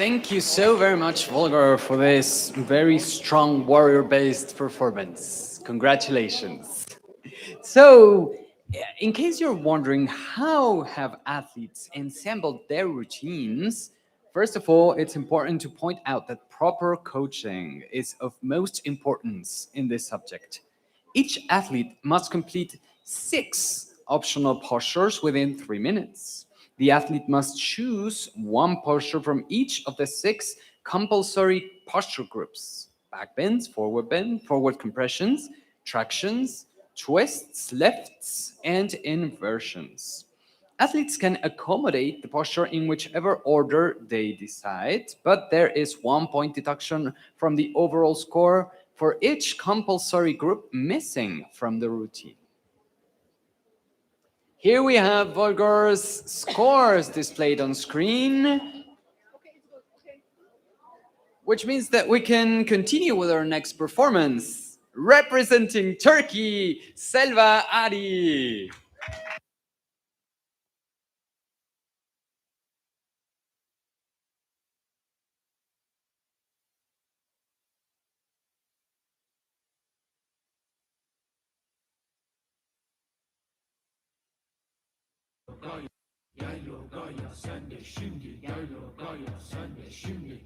Thank you so very much, Volgar, for this very strong warrior-based performance. Congratulations. So, in case you're wondering how have athletes assembled their routines, first of all, it's important to point out that proper coaching is of most importance in this subject. Each athlete must complete 6 optional postures within 3 minutes. The athlete must choose one posture from each of the 6 compulsory posture groups: back bends, forward compressions, tractions, twists, lifts, and inversions. Athletes can accommodate the posture in whichever order they decide, but there is 1 point deduction from the overall score for each compulsory group missing from the routine. Here we have Volgar's scores displayed on screen, which means that we can continue with our next performance. Representing Turkey, Selva Ari.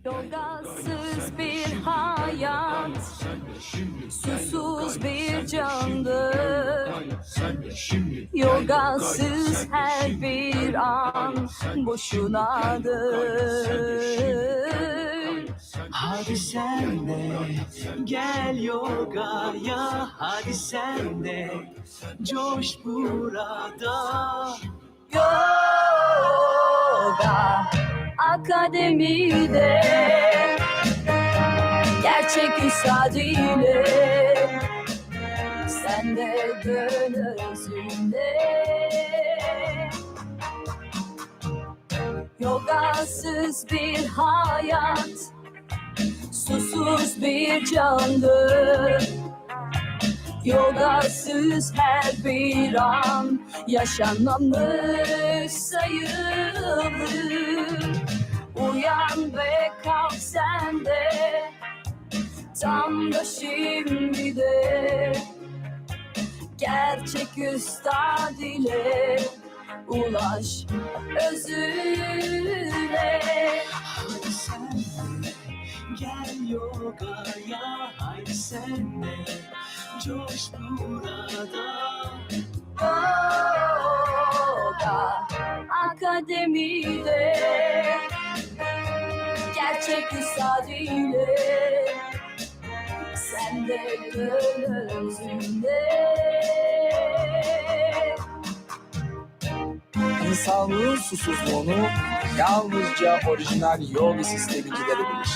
Yogasız bir hayat, susuz bir candır. Yogasız her bir an boşunadır. Hadi sen de gel yogaya, hadi sen de coş burada. Yoga Akademi'de gerçek üstadıyla sen de dön özünde. Yogasız bir hayat, susuz bir candır. Yogasız her bir an yaşanmamış sayılır. Uyan ve kalk sen de, tam da şimdi de. Gerçek üstad ile ulaş özüne. Hadi sen de gel yogaya, hadi sen de coş burada. Yoga Akademi'de gerçek üstad ile sen de dön özünde. İnsanlığın susuzluğunu yalnızca orijinal yoga sistemi giderebilir.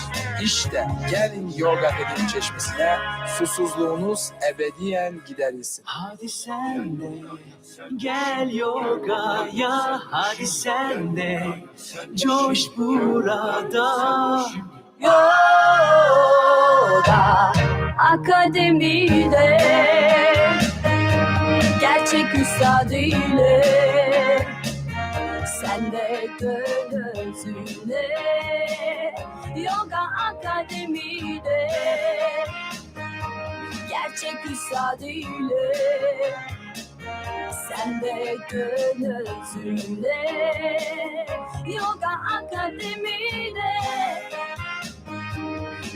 İşte gelin yoga Edim çeşmesine, susuzluğunuz ebediyen giderilsin. Hadi sen de gel yogaya, hadi sen de coş burada. Yoga Akademi'de gerçek üstad ile sen de dön özüne. Yoga Akademi'de gerçek üstad ile sen de dön özüne. Yoga Akademi'de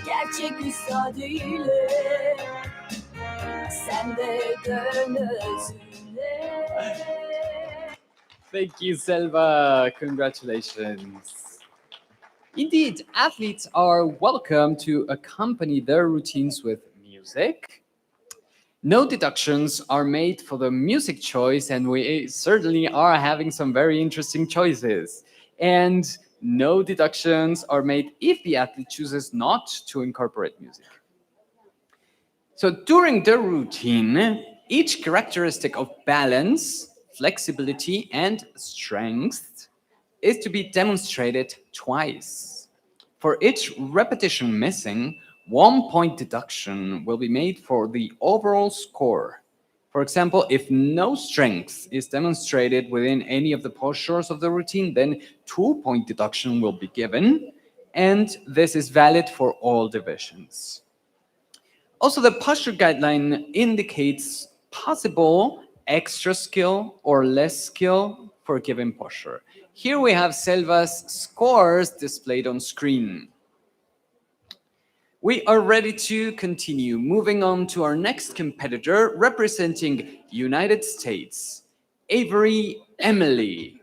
gerçek üstad ile sen de dön özüne. Thank you, Selva. Congratulations. Indeed, athletes are welcome to accompany their routines with music. No deductions are made for the music choice, and we certainly are having some very interesting choices. And no deductions are made if the athlete chooses not to incorporate music. So during the routine, each characteristic of balance, flexibility, and strength is to be demonstrated twice. For each repetition missing, 1 point deduction will be made for the overall score. For example, if no strength is demonstrated within any of the postures of the routine, then 2 point deduction will be given. and this is valid for all divisions. Also, the posture guideline indicates possible extra skill or less skill for a given posture. Here we have Selva's scores displayed on screen. We are ready to continue. Moving on to our next competitor representing United States, Avery Emily.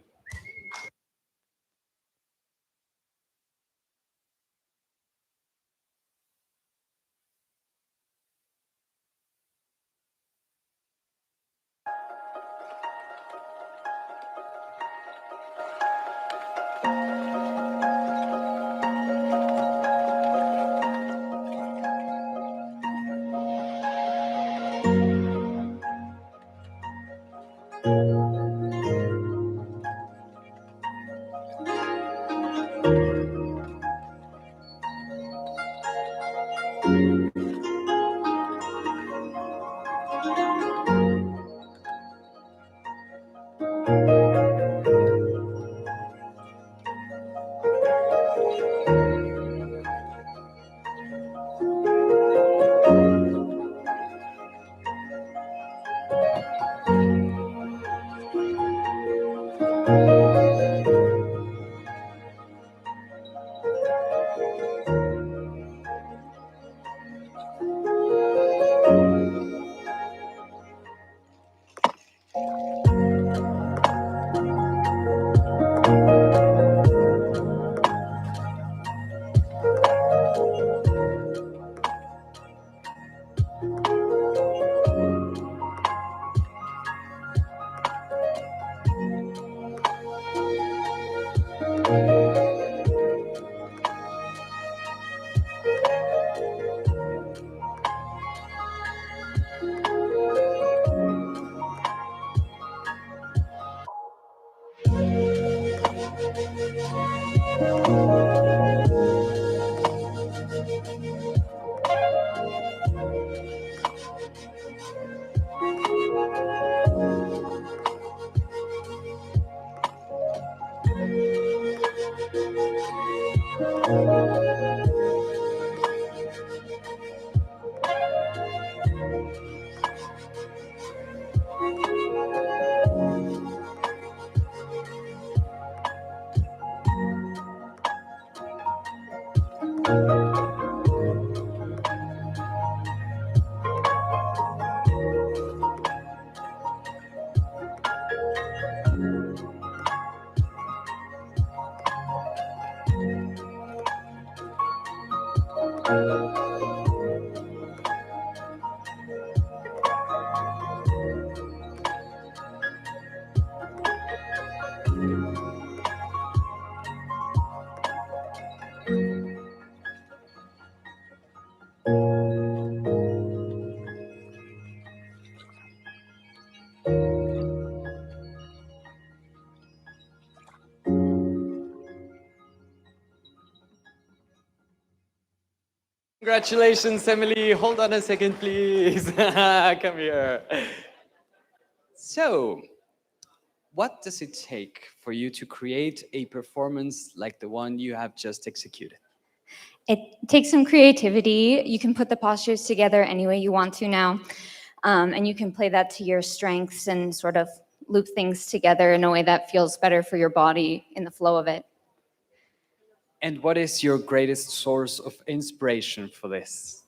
Congratulations, Emily. Hold on a second, please. Come here. So, what does it take for you to create a performance like the one you have just executed? It takes some creativity. You can put the postures together any way you want to now. And you can play that to your strengths and sort of loop things together in a way that feels better for your body in the flow of it. And what is your greatest source of inspiration for this?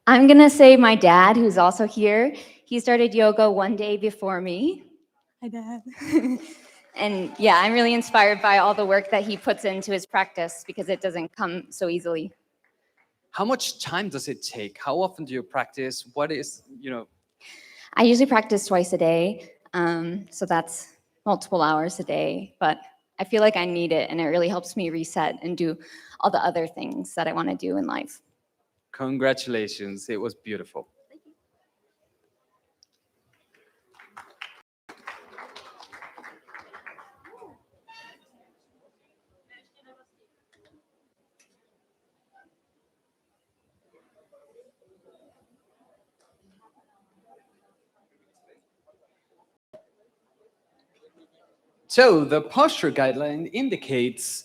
I'm going to say my dad, who's also here. He started yoga one day before me. Hi, Dad. And yeah, I'm really inspired by all the work that he puts into his practice because it doesn't come so easily. How much time does it take? How often do you practice? What is, I usually practice twice a day. So that's multiple hours a day. But I feel like I need it, and it really helps me reset and do all the other things that I want to do in life. Congratulations. It was beautiful. So the posture guideline indicates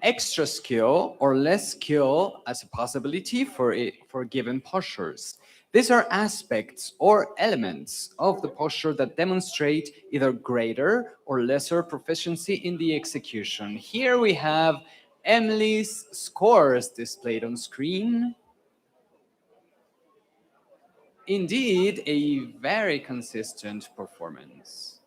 extra skill or less skill as a possibility for given postures. These are aspects or elements of the posture that demonstrate either greater or lesser proficiency in the execution. Here we have Emily's scores displayed on screen. Indeed, a very consistent performance.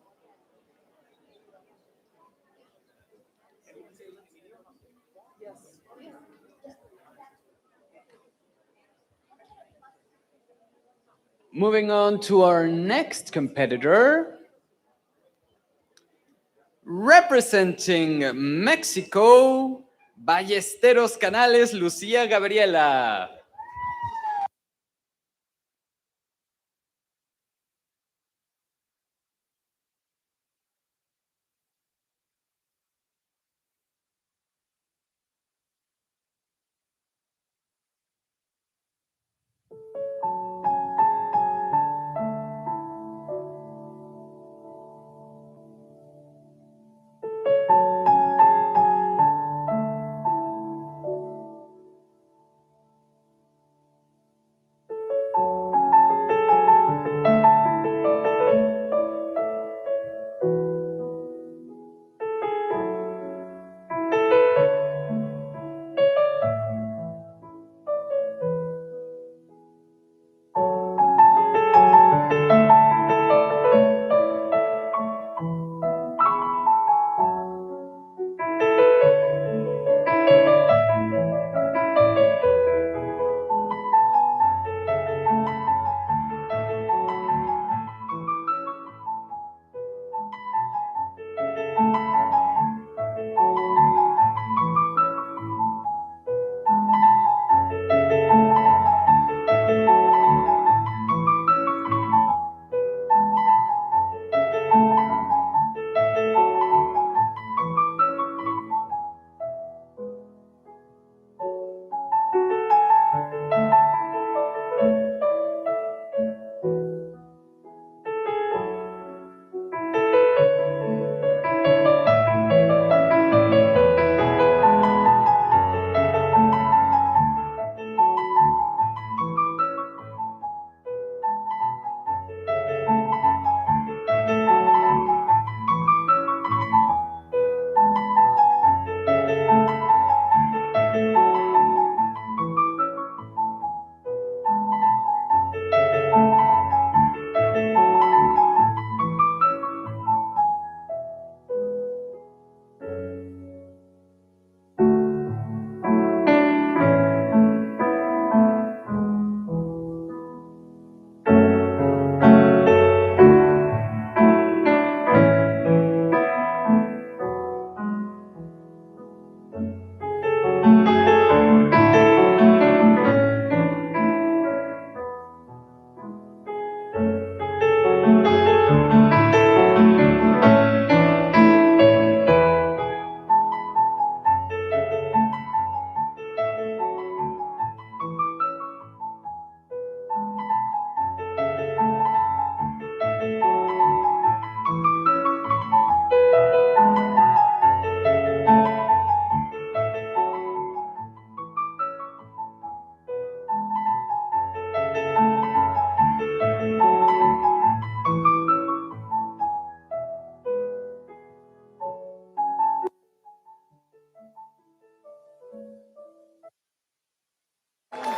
Moving on to our next competitor. Representing Mexico, Ballesteros Canales, Lucía Gabriela.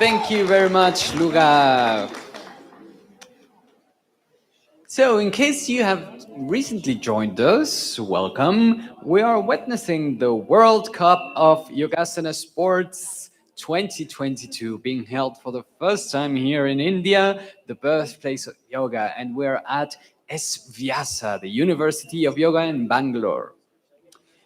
Thank you very much, Luga. So, in case you have recently joined us, welcome. We are witnessing the World Cup of Yogasana Sports 2022 being held for the first time here in India, the birthplace of yoga, and we're at S-VYASA, the University of Yoga in Bangalore.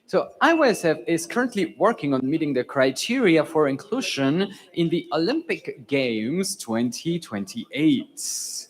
So IYSF is currently working on meeting the criteria for inclusion in the Olympic Games 2028.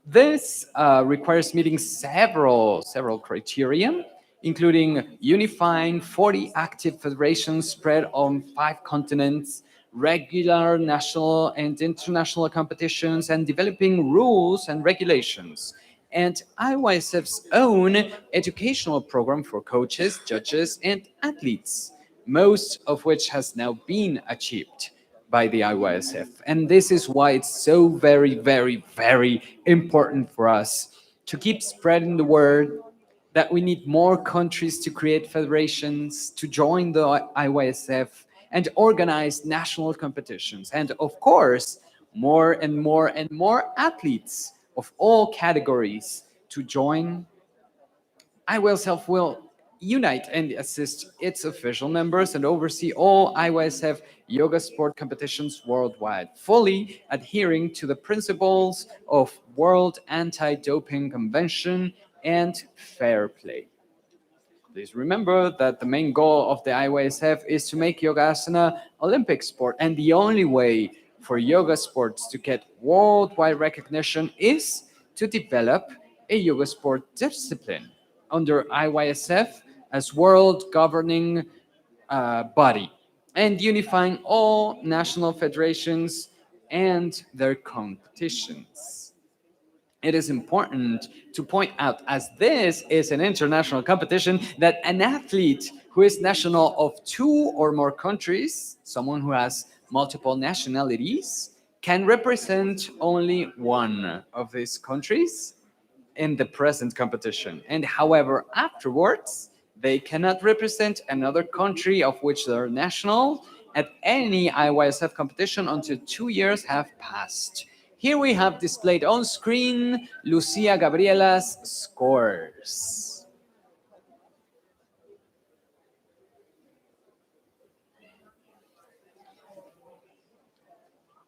This requires meeting several criteria, including unifying 40 active federations spread on 5 continents, regular national and international competitions, and developing rules and regulations. And IYSF's own educational program for coaches, judges, and athletes. most of which has now been achieved by the IYSF. And this is why it's so very, very, very important for us to keep spreading the word that we need more countries to create federations, to join the IYSF, and organize national competitions. And of course, more and more and more athletes of all categories to join. IYSF will unite and assist its official members and oversee all IYSF yoga sport competitions worldwide, fully adhering to the principles of World Anti-Doping Convention and fair play. Please remember that the main goal of the IYSF is to make Yogasana Olympic sport, and the only way for yoga sports to get worldwide recognition is to develop a yoga sport discipline under IYSF as world governing body and unifying all national federations and their competitions. It is important to point out, as this is an international competition, that an athlete who is national of 2 or more countries, someone who has multiple nationalities, can represent only one of these countries in the present competition. And however, afterwards, they cannot represent another country of which they're national at any IYSF competition until 2 years have passed. Here we have displayed on screen Lucia Gabriela's scores.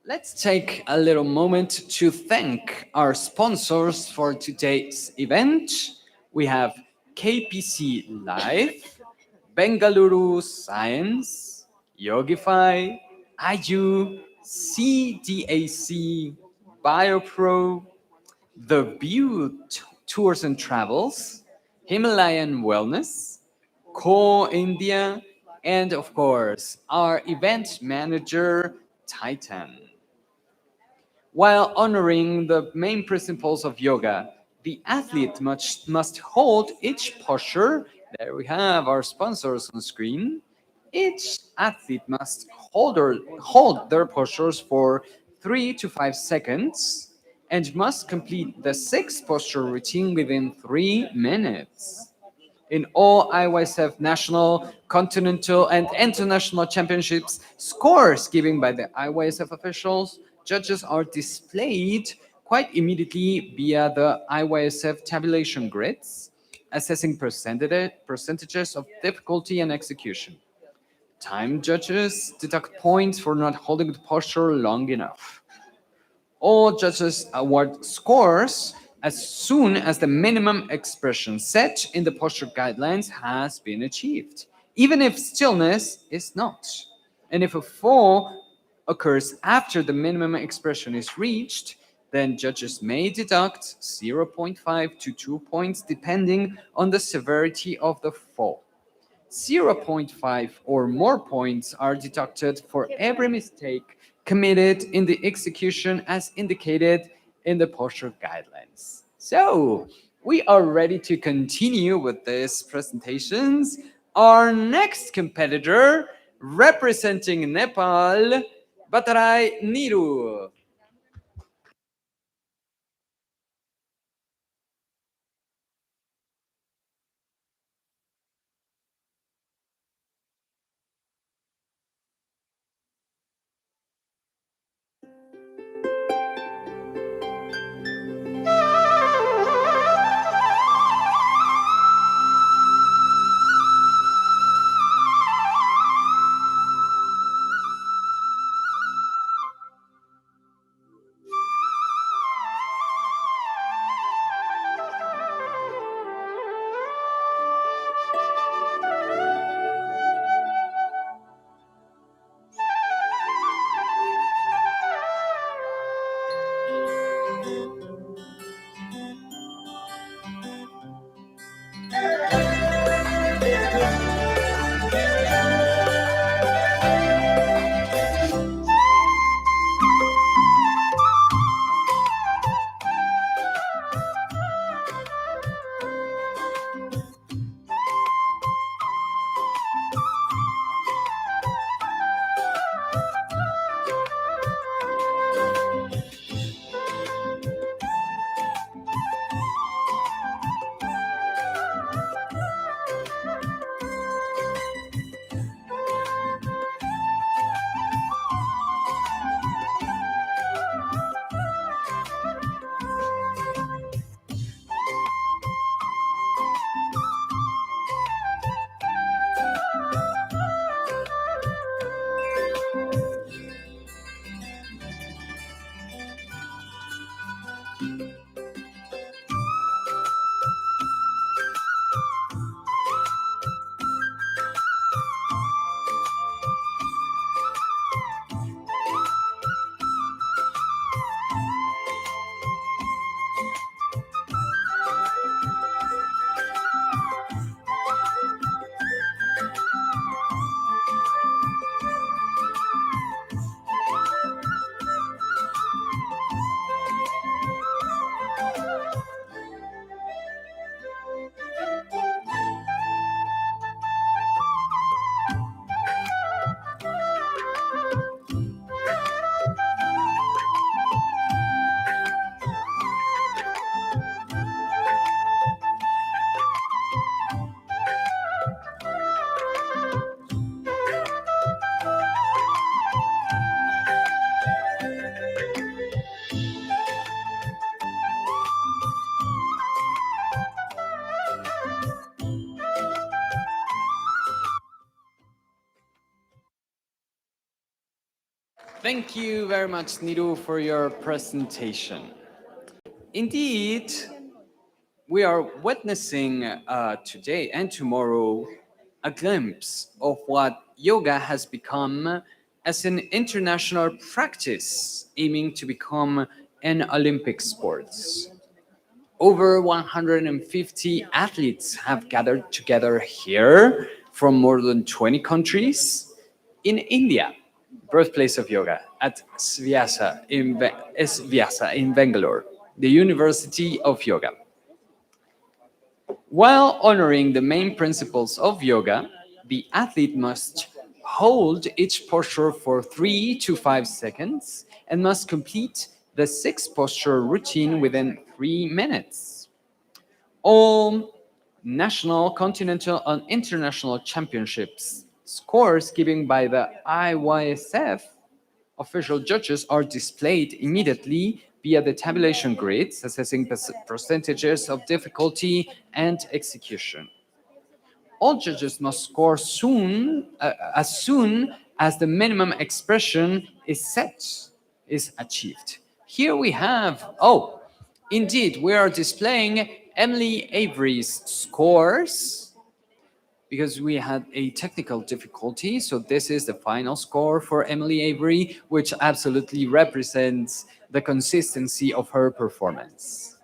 Let's take a little moment to thank our sponsors for today's event. We have KPC Live, Bengaluru Science, Yogify, IU, CDAC, BioPro, The View Tours and Travels, Himalayan Wellness, Co India, and of course, our event manager, Titan. While honoring the main principles of yoga, the athlete must hold each posture. There we have our sponsors on screen. Each athlete must hold their postures for 3 to 5 seconds and must complete the 6 posture routine within 3 minutes. In all IYSF national, continental, and international championships, scores given by the IYSF officials, judges are displayed quite immediately via the IYSF tabulation grids, assessing percentages of difficulty and execution. Time judges deduct points for not holding the posture long enough. All judges award scores as soon as the minimum expression set in the posture guidelines has been achieved, even if stillness is not. And if a fall occurs after the minimum expression is reached, then judges may deduct 0.5 to 2 points depending on the severity of the fall. 0.5 or more points are deducted for every mistake committed in the execution as indicated in the posture guidelines. So we are ready to continue with these presentations. Our next competitor, representing Nepal, Batarai Niru. Thank you very much, Niru, for your presentation. Indeed, we are witnessing today and tomorrow a glimpse of what yoga has become as an international practice aiming to become an Olympic sport. Over 150 athletes have gathered together here from more than 20 countries in India, birthplace of yoga, at S-VYASA in Bangalore, the University of Yoga. While honoring the main principles of yoga, the athlete must hold each posture for 3 to 5 seconds and must complete the 6 posture routine within 3 minutes. All national, continental, and international championships scores given by the IYSF official judges are displayed immediately via the tabulation grids, assessing percentages of difficulty and execution. All judges must score as soon as the minimum expression is achieved. Here we have, indeed, we are displaying Emily Avery's scores because we had a technical difficulty. So this is the final score for Emily Avery, which absolutely represents the consistency of her performance.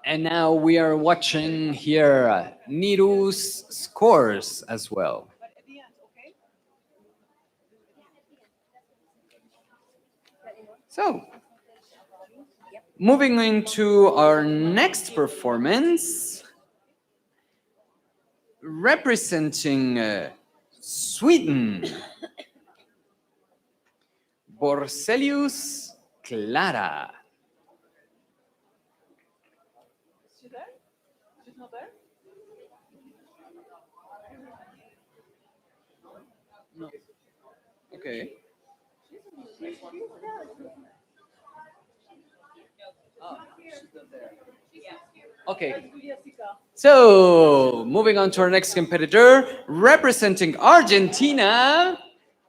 And now we are watching here Niru's scores as well. So, moving into our next performance, representing Sweden, Borselius Clara. Okay. Okay. So, moving on to our next competitor, representing Argentina,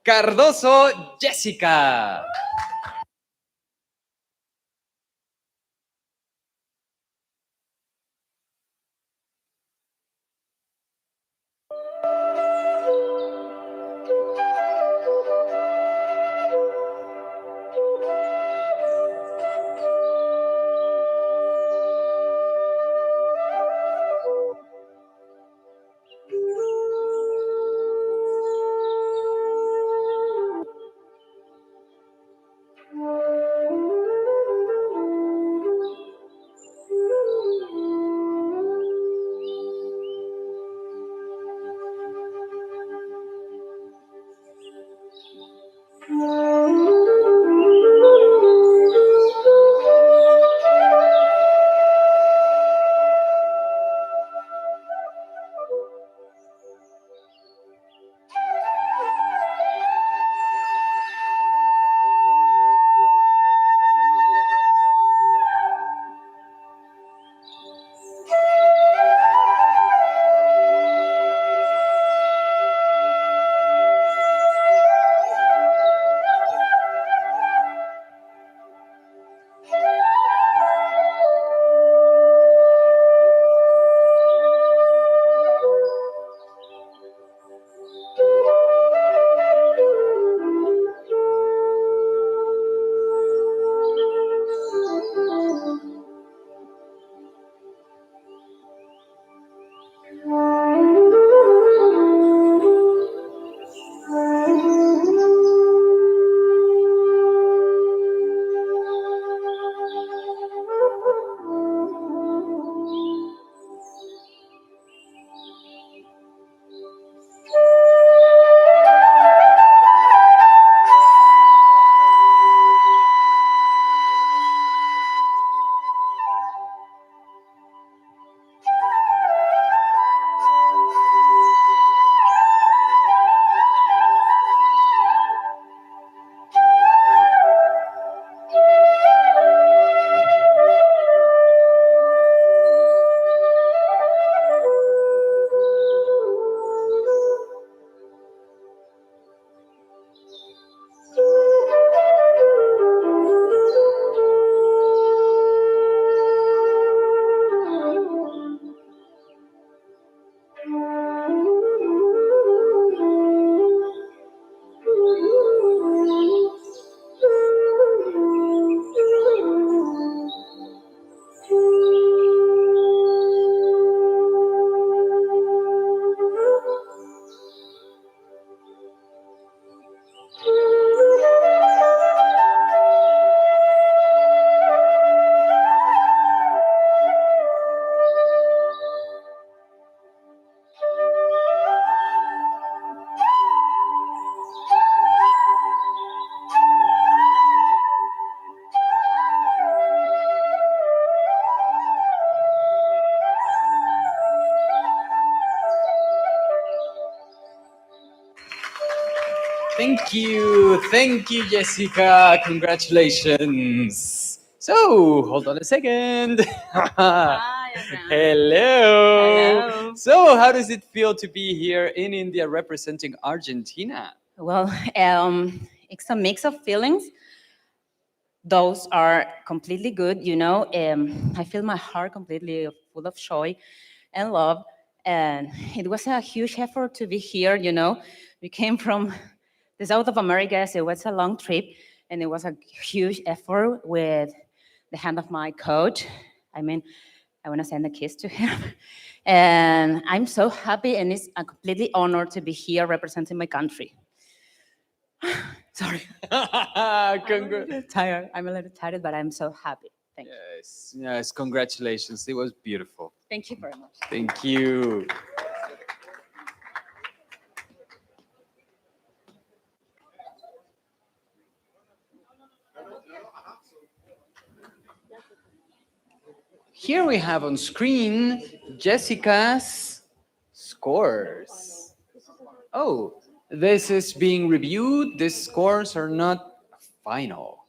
Cardoso Jessica. Thank you, Jessica. Congratulations. So, hold on a second. Hello. So, how does it feel to be here in India representing Argentina? Well, it's a mix of feelings. Those are completely good, you know. I feel my heart completely full of joy and love. And it was a huge effort to be here, you know. We came from the south of America, so it was a long trip, and it was a huge effort with the hand of my coach. I mean, I want to send a kiss to him. And I'm so happy, and it's a completely honor to be here representing my country. Sorry. Tired. I'm a little tired, but I'm so happy. Thank you. Yes, congratulations. It was beautiful. Thank you very much. Thank you. Here we have on screen Jessica's scores. Oh, this is being reviewed. These scores are not final.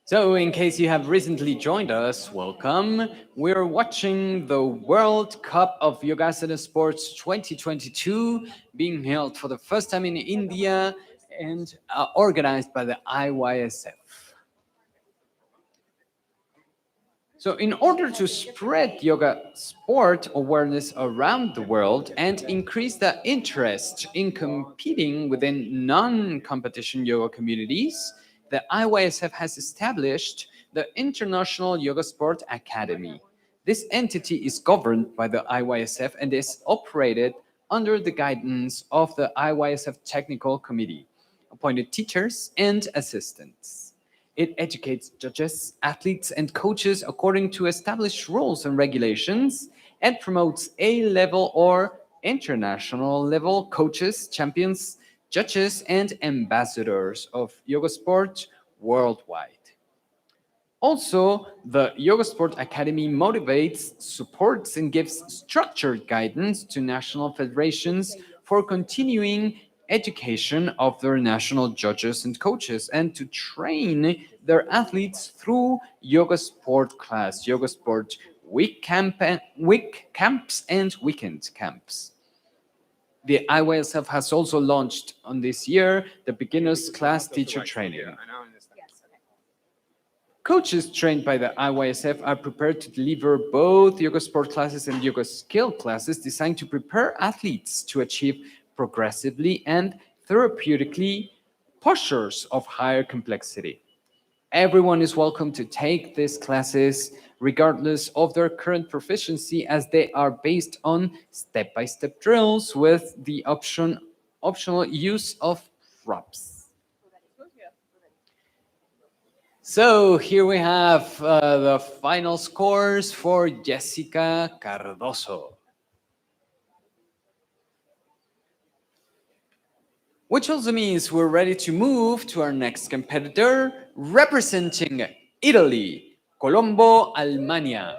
So, in case you have recently joined us, welcome. We're watching the World Cup of Yogasana Sports 2022 being held for the first time in India and organized by the IYSF. So, in order to spread yoga sport awareness around the world and increase the interest in competing within non-competition yoga communities, the IYSF has established the International Yoga Sport Academy. This entity is governed by the IYSF and is operated under the guidance of the IYSF Technical Committee, appointed teachers and assistants. It educates judges, athletes, and coaches according to established rules and regulations and promotes A-level or international level coaches, champions, judges, and ambassadors of yoga sport worldwide. Also, the Yoga Sport Academy motivates, supports, and gives structured guidance to national federations for continuing education of their national judges and coaches and to train their athletes through yoga sport class, yoga sport week camps, and weekend camps. The IYSF has also launched on this year the beginners class teacher training. Coaches trained by the IYSF are prepared to deliver both yoga sport classes and yoga skill classes designed to prepare athletes to achieve progressively and therapeutically postures of higher complexity. Everyone is welcome to take these classes regardless of their current proficiency, as they are based on step-by-step drills with the optional use of props. So here we have the final scores for Jessica Cardoso, which also means we're ready to move to our next competitor, representing Italy, Colombo Almania.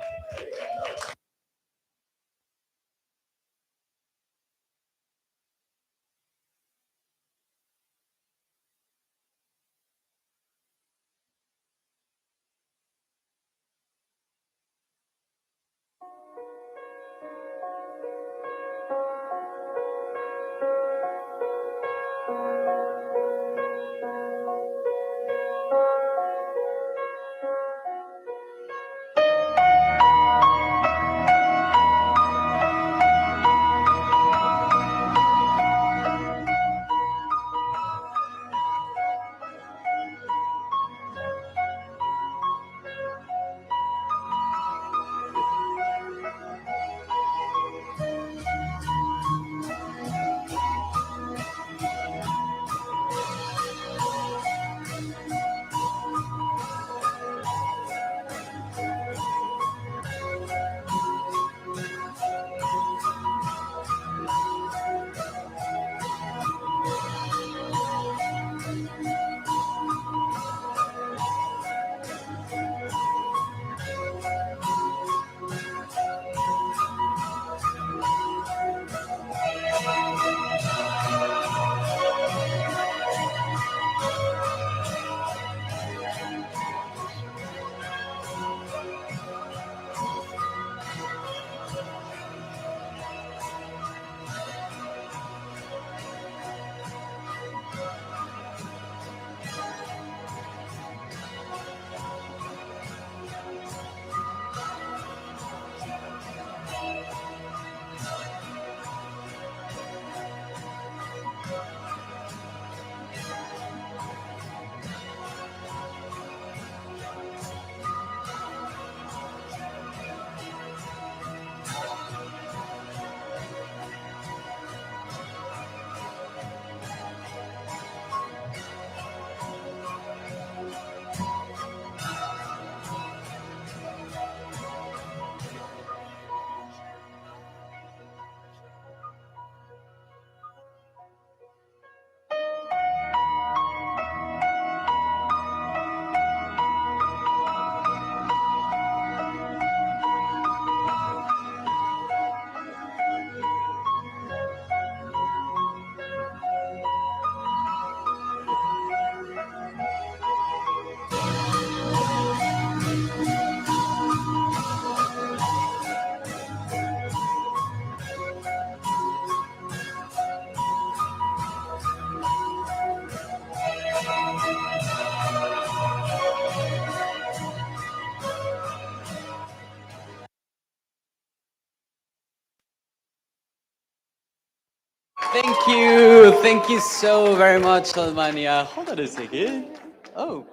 Thank you so very much, Almania. Hold on a second. Oh,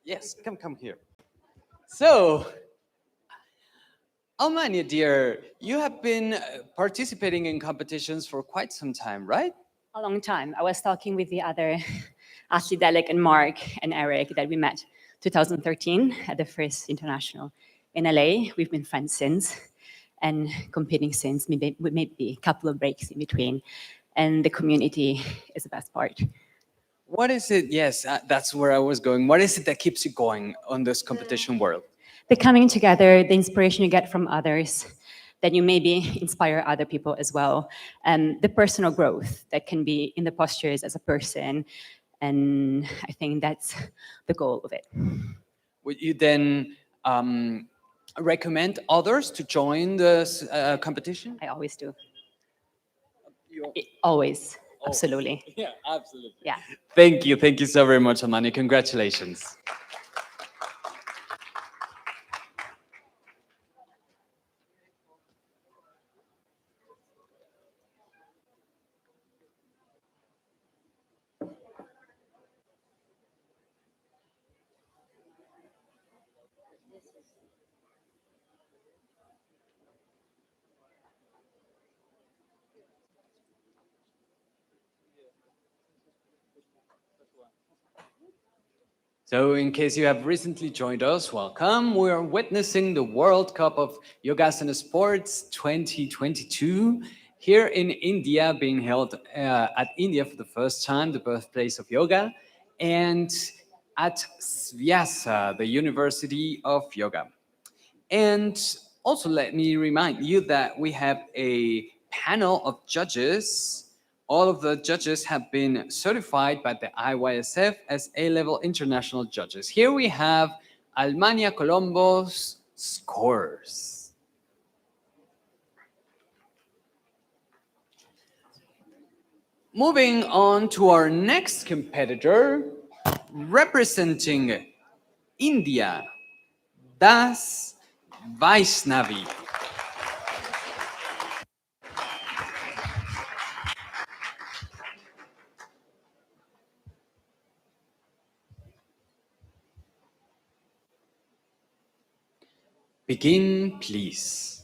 yes, come here. So, Almania, dear, you have been participating in competitions for quite some time, right? A long time. I was talking with the other athlete Alec and Mark and Eric that we met 2013 at the first international in LA. We've been friends since and competing since, maybe a couple of breaks in between. And the community is the best part. What is it? Yes, that's where I was going. What is it that keeps you going on this competition world? The coming together, the inspiration you get from others, that you maybe inspire other people as well, and the personal growth that can be in the postures as a person. And I think that's the goal of it. Would you then recommend others to join this competition? I always do. Always, absolutely. Yeah, absolutely. Yeah. Thank you so very much, Amani. Congratulations. So in case you have recently joined us, welcome. We are witnessing the World Cup of Yogasana Sports 2022 here in India, being held at India for the first time, the birthplace of yoga, and at S-VYASA, the University of Yoga. And also let me remind you that we have a panel of judges. All of the judges have been certified by the IYSF as A-level international judges. Here we have Almania Colombo's scores. Moving on to our next competitor, representing India, S-VYASA. Begin, please.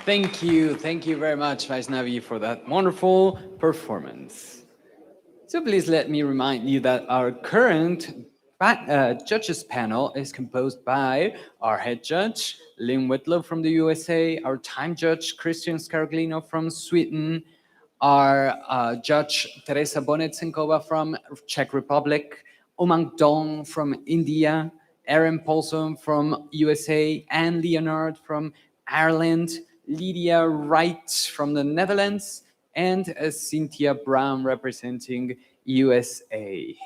Thank you very much, Vaishnavi, for that wonderful performance. So please let me remind you that our current judges panel is composed by our head judge, Lynn Whitlow from the USA, our time judge, Christian Scarglino from Sweden, our judge, Teresa Bonetsenkova from Czech Republic, Umang Dong from India, Aaron Paulson from USA, Anne Leonard from Ireland, Lydia Wright from the Netherlands, and Cynthia Brown representing USA.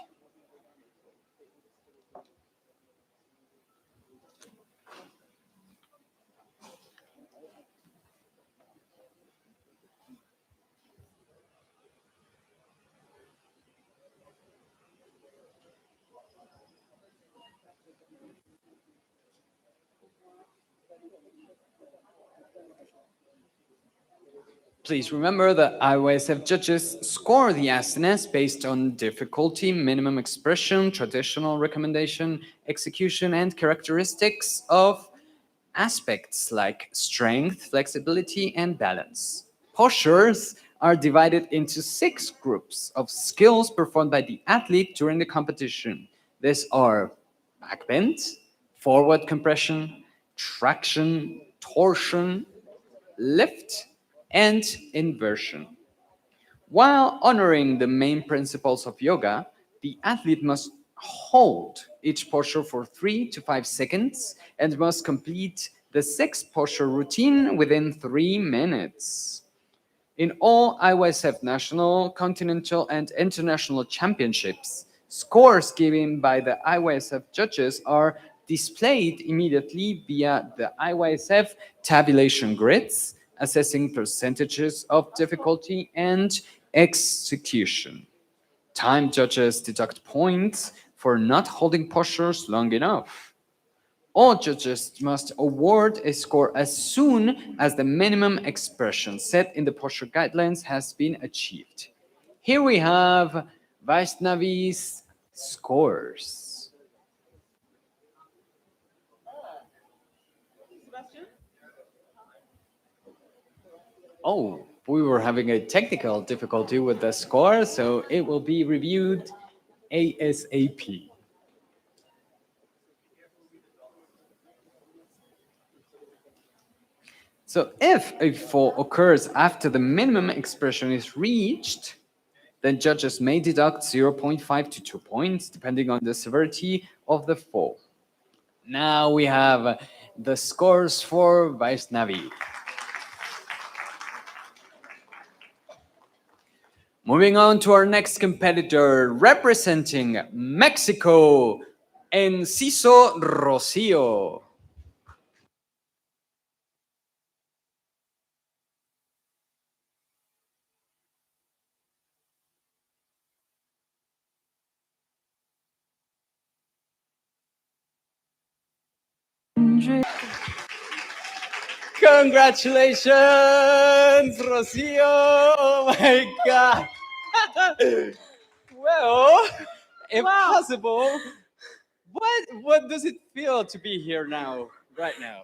Please remember that IYSF judges score the asanas based on difficulty, minimum expression, traditional recommendation, execution, and characteristics of aspects like strength, flexibility, and balance. Postures are divided into 6 groups of skills performed by the athlete during the competition. These are back bend, forward compression, traction, torsion, lift, and inversion. While honoring the main principles of yoga, the athlete must hold each posture for 3 to 5 seconds and must complete the 6 posture routine within 3 minutes. In all IYSF national, continental, and international championships, scores given by the IYSF judges are displayed immediately via the IYSF tabulation grids, assessing percentages of difficulty and execution. Time judges deduct points for not holding postures long enough. All judges must award a score as soon as the minimum expression set in the posture guidelines has been achieved. Here we have Vaishnavi's scores. Oh, we were having a technical difficulty with the score, so it will be reviewed ASAP. So if a fall occurs after the minimum expression is reached, then judges may deduct 0.5 to 2 points, depending on the severity of the fall. Now we have the scores for Vaishnavi. Moving on to our next competitor, representing Mexico, Enciso Rocio. Congratulations, Rocio! Oh my God! Well, if possible, what does it feel to be here now, right now?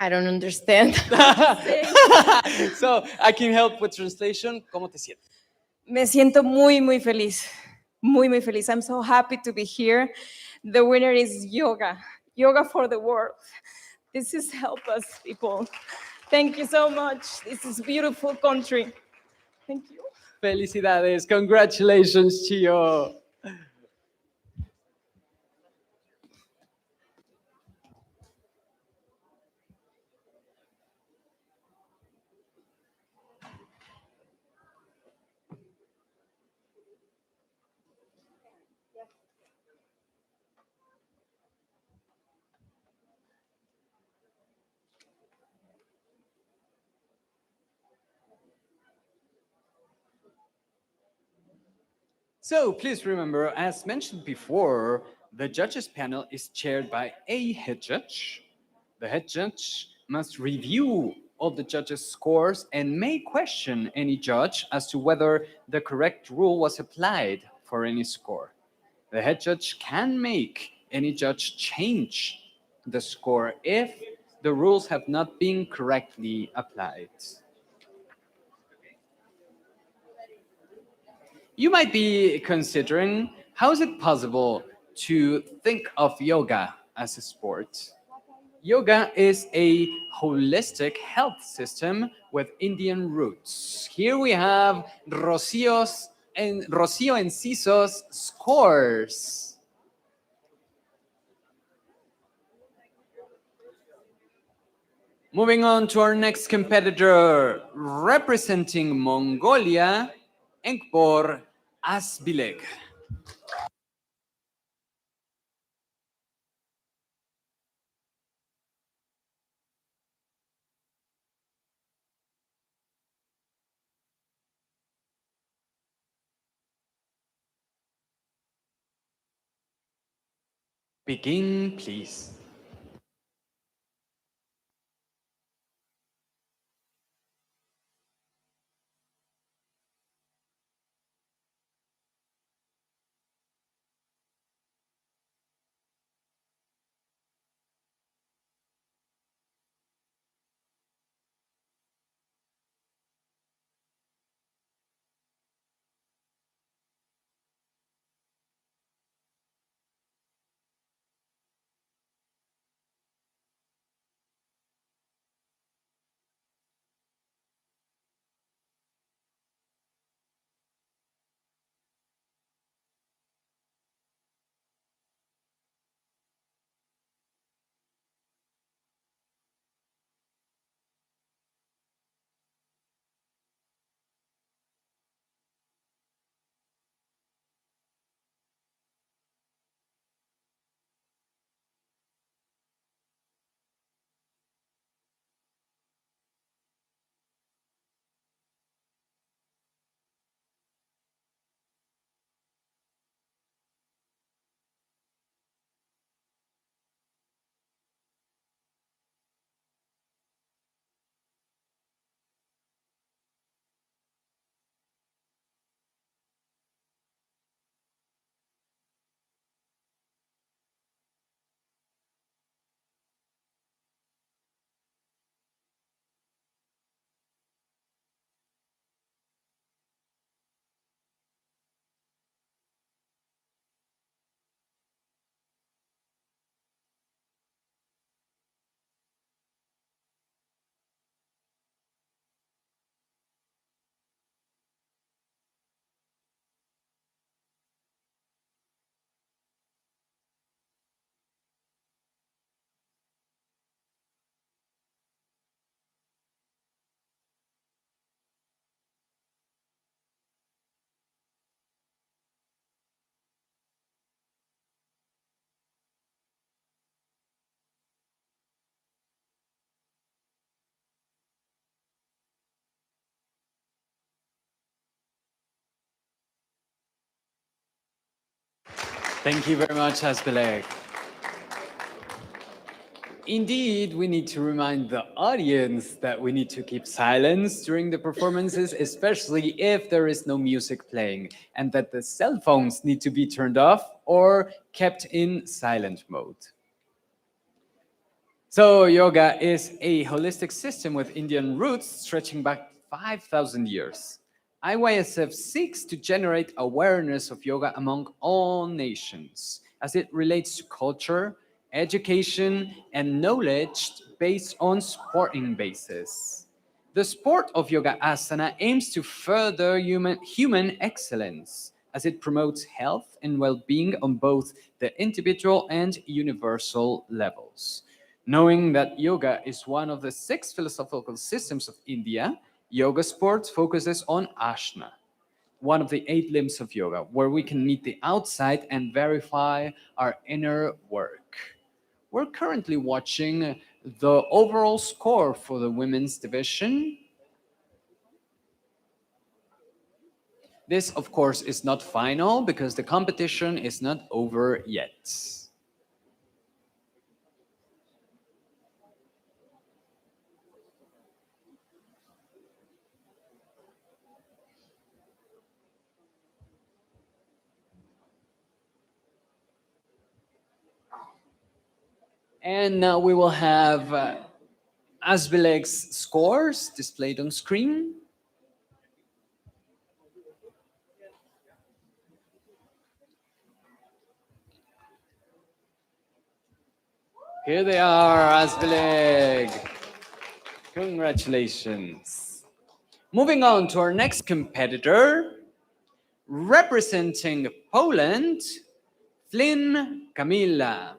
I don't understand. So I can help with translation. ¿Cómo te sientes? Me siento muy, muy feliz. Muy, muy feliz. I'm so happy to be here. The winner is yoga. Yoga for the world. This is help us, people. Thank you so much. This is beautiful country. Thank you. Felicidades. Congratulations, Chio. So please remember, as mentioned before, the judges panel is chaired by a head judge. The head judge must review all the judges' scores and may question any judge as to whether the correct rule was applied for any score. The head judge can make any judge change the score if the rules have not been correctly applied. You might be considering, how is it possible to think of yoga as a sport? Yoga is a holistic health system with Indian roots. Here we have Rocio Enciso's scores. Moving on to our next competitor, representing Mongolia, Enkbor Asbileg. Begin, please. Thank you very much, Asbileg. Indeed, we need to remind the audience that we need to keep silence during the performances, especially if there is no music playing, and that the cell phones need to be turned off or kept in silent mode. So yoga is a holistic system with Indian roots stretching back 5,000 years. IYSF seeks to generate awareness of yoga among all nations as it relates to culture, education, and knowledge based on sporting basis. The sport of yoga asana aims to further human excellence as it promotes health and well-being on both the individual and universal levels. Knowing that yoga is one of the 6 philosophical systems of India, yoga sports focuses on asana, one of the 8 limbs of yoga, where we can meet the outside and verify our inner work. We're currently watching the overall score for the women's division. This, of course, is not final because the competition is not over yet. And now we will have Asbeleg's scores displayed on screen. Here they are, Asbeleg. Congratulations. Moving on to our next competitor, representing Poland, Flynn Camilla.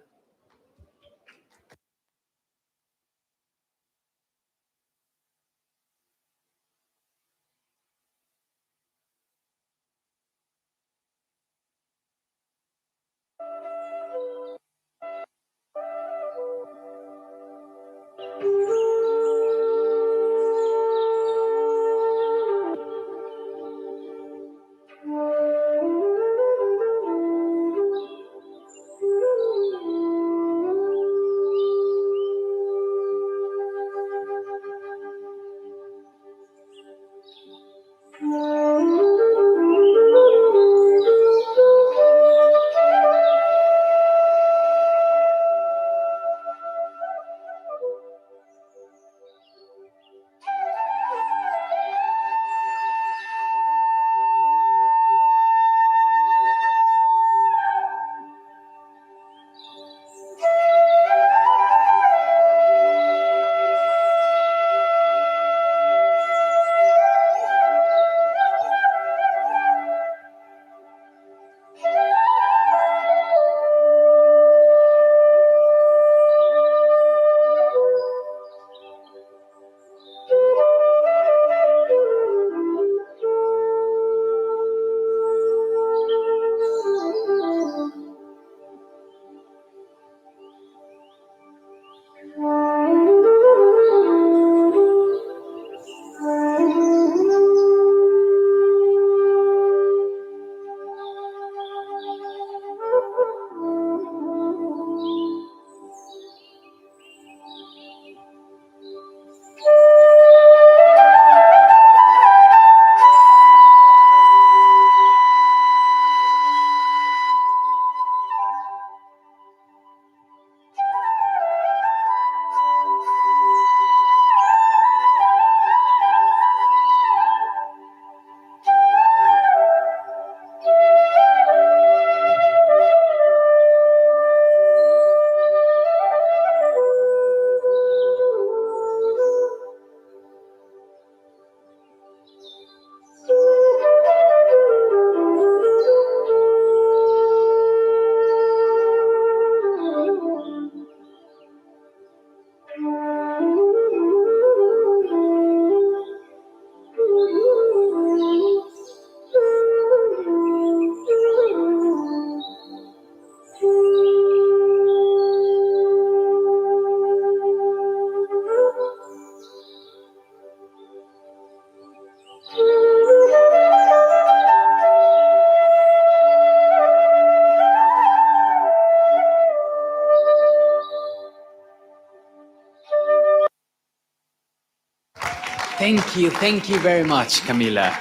Thank you very much, Camila.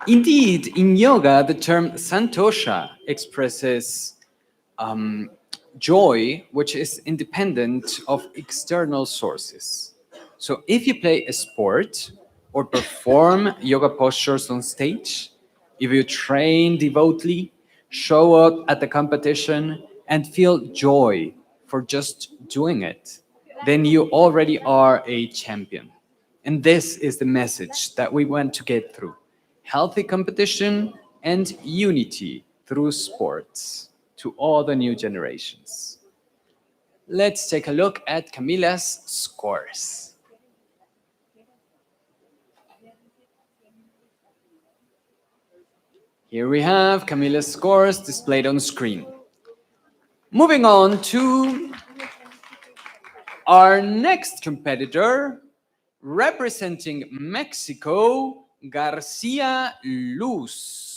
Indeed, in yoga, the term santosha expresses joy, which is independent of external sources. So if you play a sport or perform yoga postures on stage, if you train devotedly, show up at the competition, and feel joy for just doing it, then you already are a champion. And this is the message that we want to get through: healthy competition and unity through sports to all the new generations. Let's take a look at Camila's scores. Here we have Camila's scores displayed on screen. Moving on to our next competitor, representing Mexico, Garcia Luz.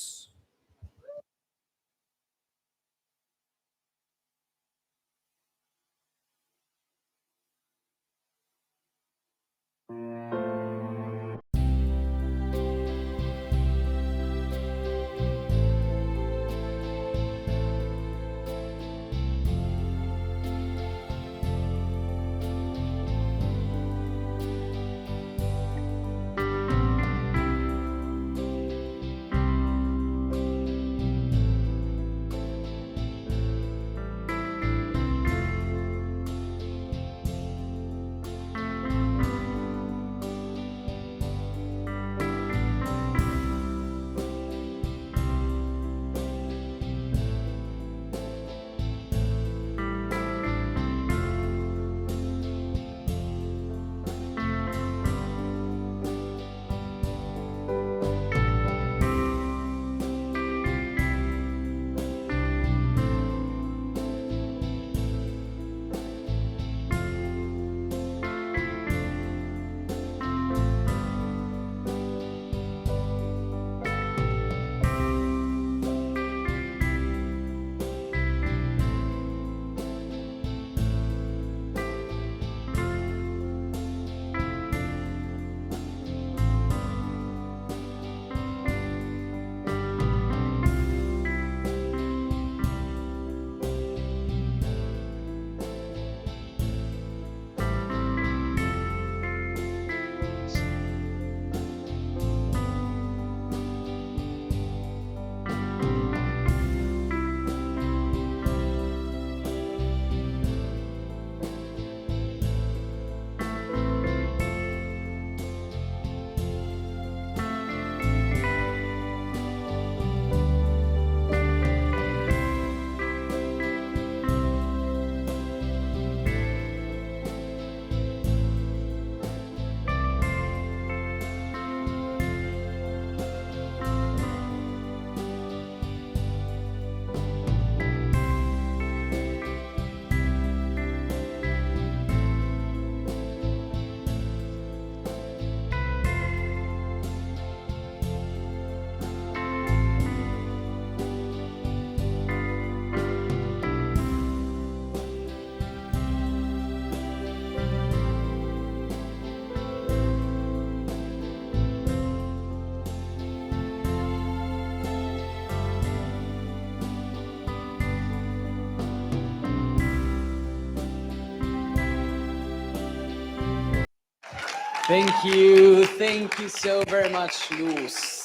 Thank you so very much, Luz.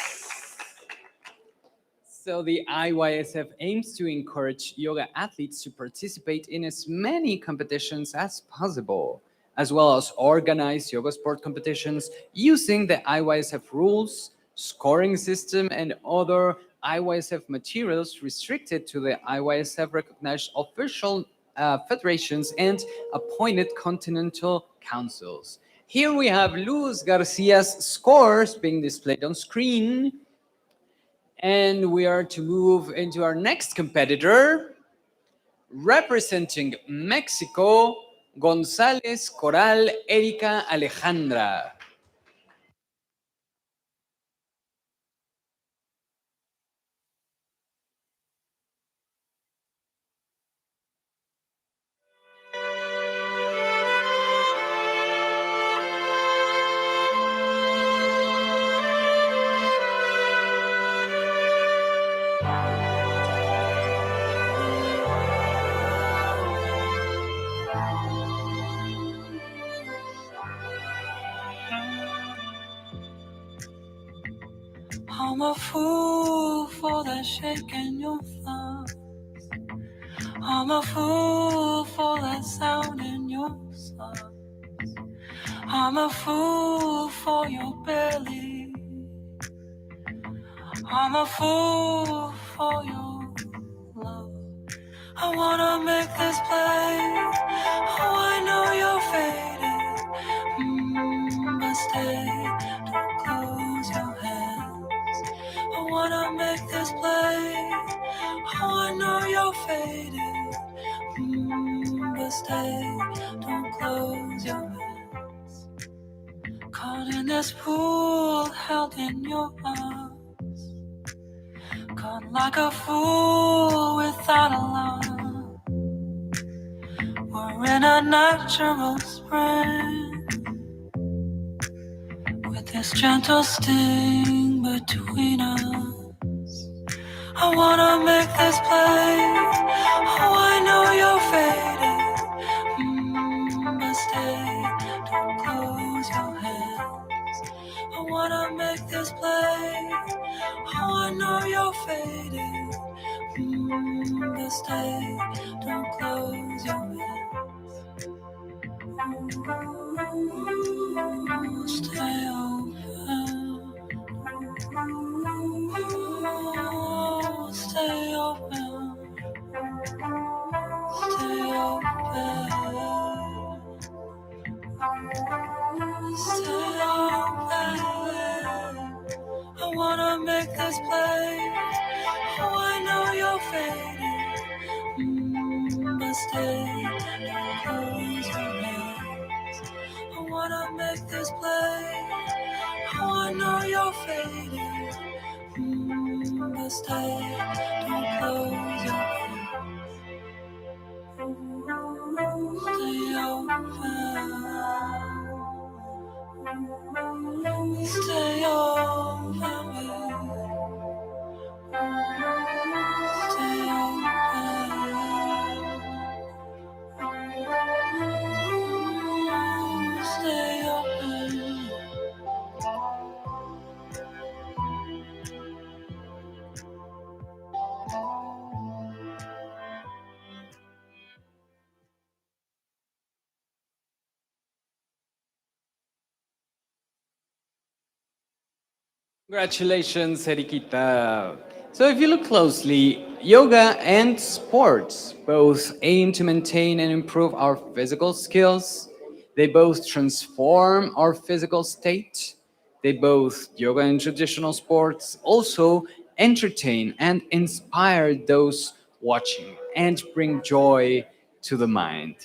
So the IYSF aims to encourage yoga athletes to participate in as many competitions as possible, as well as organize yoga sport competitions using the IYSF rules, scoring system, and other IYSF materials restricted to the IYSF recognized official federations and appointed continental councils. Here we have Luz Garcia's scores being displayed on screen. And we are to move into our next competitor, representing Mexico, González Coral Erika Alejandra. I'm a fool for that shake in your thumbs. I'm a fool for that sound in your songs. I'm a fool for your belly. I'm a fool for your love. I wanna make this play. Oh, I know you're faded, but stay. Don't close your hands. I wanna make this play. Oh, I know you're faded, but stay. Don't close your hands. Caught in this pool, held in your arms. Caught like a fool without alarm. We're in a natural spring, with this gentle sting between us. I wanna make this play. Oh, I know you're faded, but stay. Don't close your hands. I wanna make this play. Oh, I know you're faded, but stay. Don't close your hands. Stay open. Stay open. Stay open. Stay open. I wanna make this play. Oh, I know you're faded, but stay. Don't close your eyes. I wanna make this play. Oh, I know you're faded, but stay. Don't close your eyes. Stay open. Stay open. Stay open. Stay open. Congratulations, Erikita. So if you look closely, yoga and sports both aim to maintain and improve our physical skills. They both transform our physical state. They both, yoga and traditional sports, also entertain and inspire those watching and bring joy to the mind.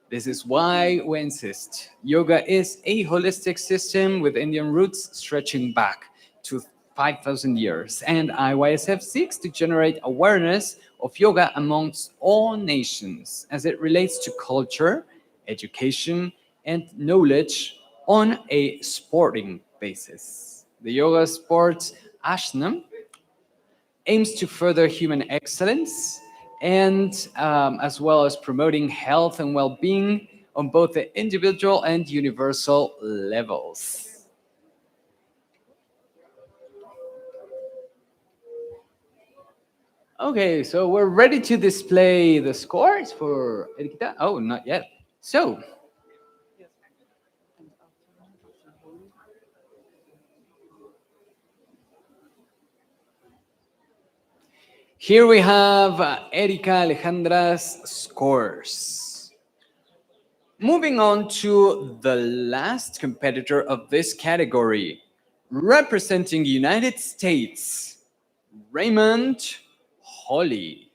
This is why we insist. Yoga is a holistic system with Indian roots stretching back to 5,000 years, and IYSF seeks to generate awareness of yoga amongst all nations as it relates to culture, education, and knowledge on a sporting basis. The yoga sports ashram aims to further human excellence and as well as promoting health and well-being on both the individual and universal levels. Okay, so we're ready to display the scores for Eriquita. Oh, not yet. So, here we have Erika Alejandra's scores. Moving on to the last competitor of this category, representing United States, Raymond Holly.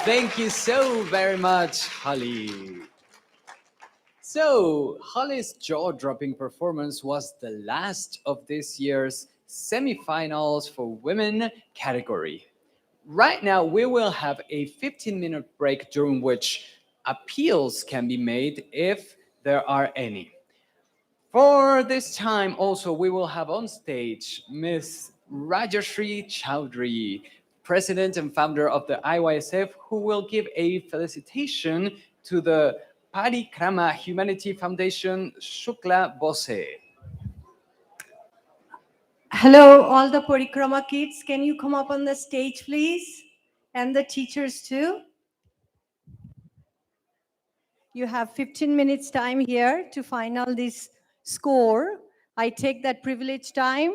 Thank you so very much, Holly. So, Holly's jaw-dropping performance was the last of this year's semifinals for women category. Right now, we will have a 15-minute break during which appeals can be made if there are any. For this time, also, we will have on stage Ms. Rajashri Chowdhury, president and founder of the IYSF, who will give a felicitation to the Parikrama Humanity Foundation Shukla Bose. Hello, all the Parikrama kids. Can you come up on the stage, please? and the teachers too. You have 15 minutes time here to final this score. I take that privileged time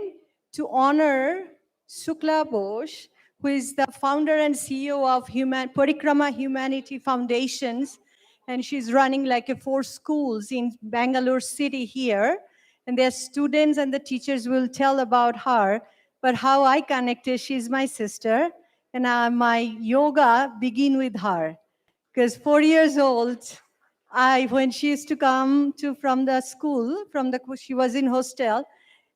to honor Shukla Bose, who is the founder and CEO of Parikrama Humanity Foundations, and she's running like 4 schools in Bangalore city here. And their students and the teachers will tell about her, but how I connected, she's my sister, and my yoga begin with her. Because 4 years old, when she used to come from the school, she was in hostel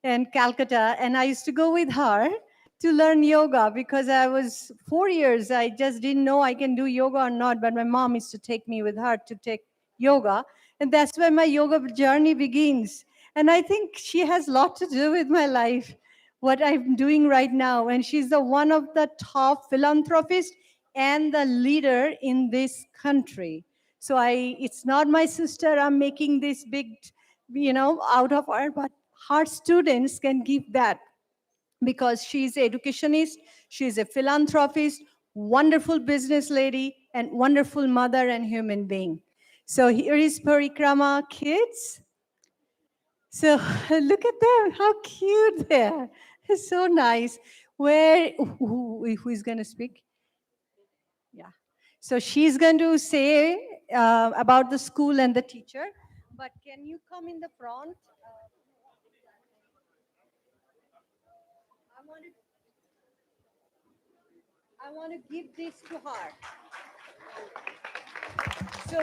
in Calcutta, and I used to go with her to learn yoga because I was 4 years. I just didn't know I can do yoga or not, but my mom used to take me with her to take yoga, and that's where my yoga journey begins. And I think she has a lot to do with my life, what I'm doing right now. And she's one of the top philanthropists and the leader in this country. So it's not my sister, I'm making this big, out of her, but her students can give that because she's an educationist, she's a philanthropist, wonderful business lady, and wonderful mother and human being. So here is Parikrama kids. So look at them, how cute they are. It's so nice. Who is going to speak? Yeah. So she's going to say about the school and the teacher. But can you come in the front? I want to give this to her. So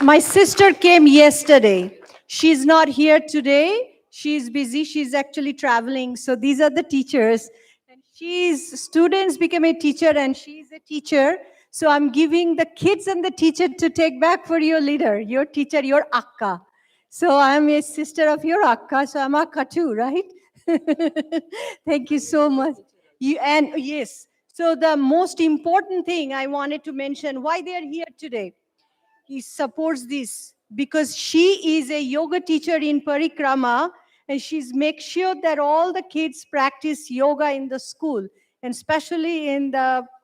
my sister came yesterday. She's not here today. She's busy. She's actually traveling. So these are the teachers. And students became a teacher and she's a teacher. So I'm giving the kids and the teacher to take back for your leader, your teacher, your akka. So I'm a sister of your akka. So I'm akka too, right? Thank you so much. Yes. So the most important thing I wanted to mention, why they are here today. He supports this because she is a yoga teacher in Parikrama, and she's make sure that all the kids practice yoga in the school, and especially in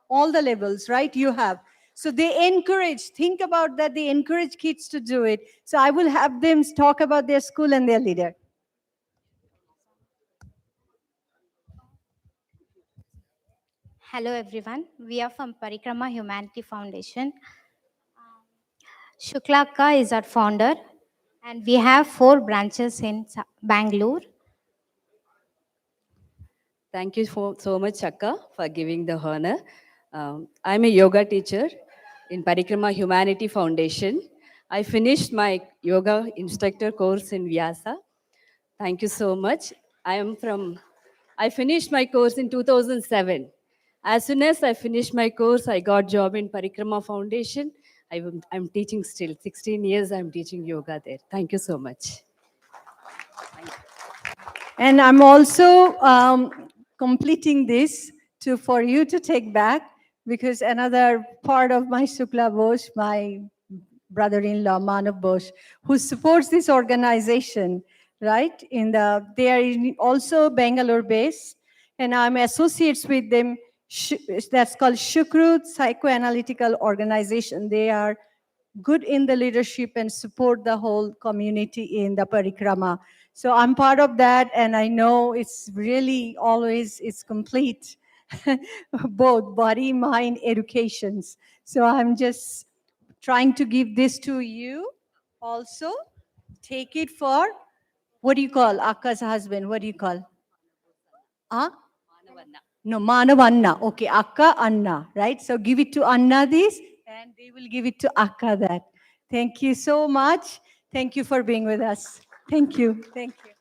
all the levels, right? You have. So they encourage, think about that, they encourage kids to do it. So I will have them talk about their school and their leader. Hello everyone, we are from Parikrama Humanity Foundation. Shukla Akka is our founder and we have 4 branches in Bangalore. Thank you so much, Akka, for giving the honor. I'm a yoga teacher in Parikrama Humanity Foundation. I finished my yoga instructor course in Vyasa. Thank you so much. I finished my course in 2007. As soon as I finished my course, I got job in Parikrama Foundation. I'm teaching still. 16 years I'm teaching yoga there. Thank you so much. And I'm also completing this for you to take back, because another part of my Shukla Bose, my brother-in-law, Manav Bose, who supports this organization, right? They are also Bangalore-based, and I'm associates with them. That's called Shukrut Psychoanalytical Organization. They are good in the leadership and support the whole community in the Parikrama. So I'm part of that, and I know it's really always, it's complete, both body, mind, educations. So I'm just trying to give this to you also. Take it for, what do you call Akka's husband? What do you call? No, Manavanna. Okay, Akka, Anna, right? So give it to Anna this, and they will give it to Akka that. Thank you so much. Thank you for being with us. Thank you. Thank you.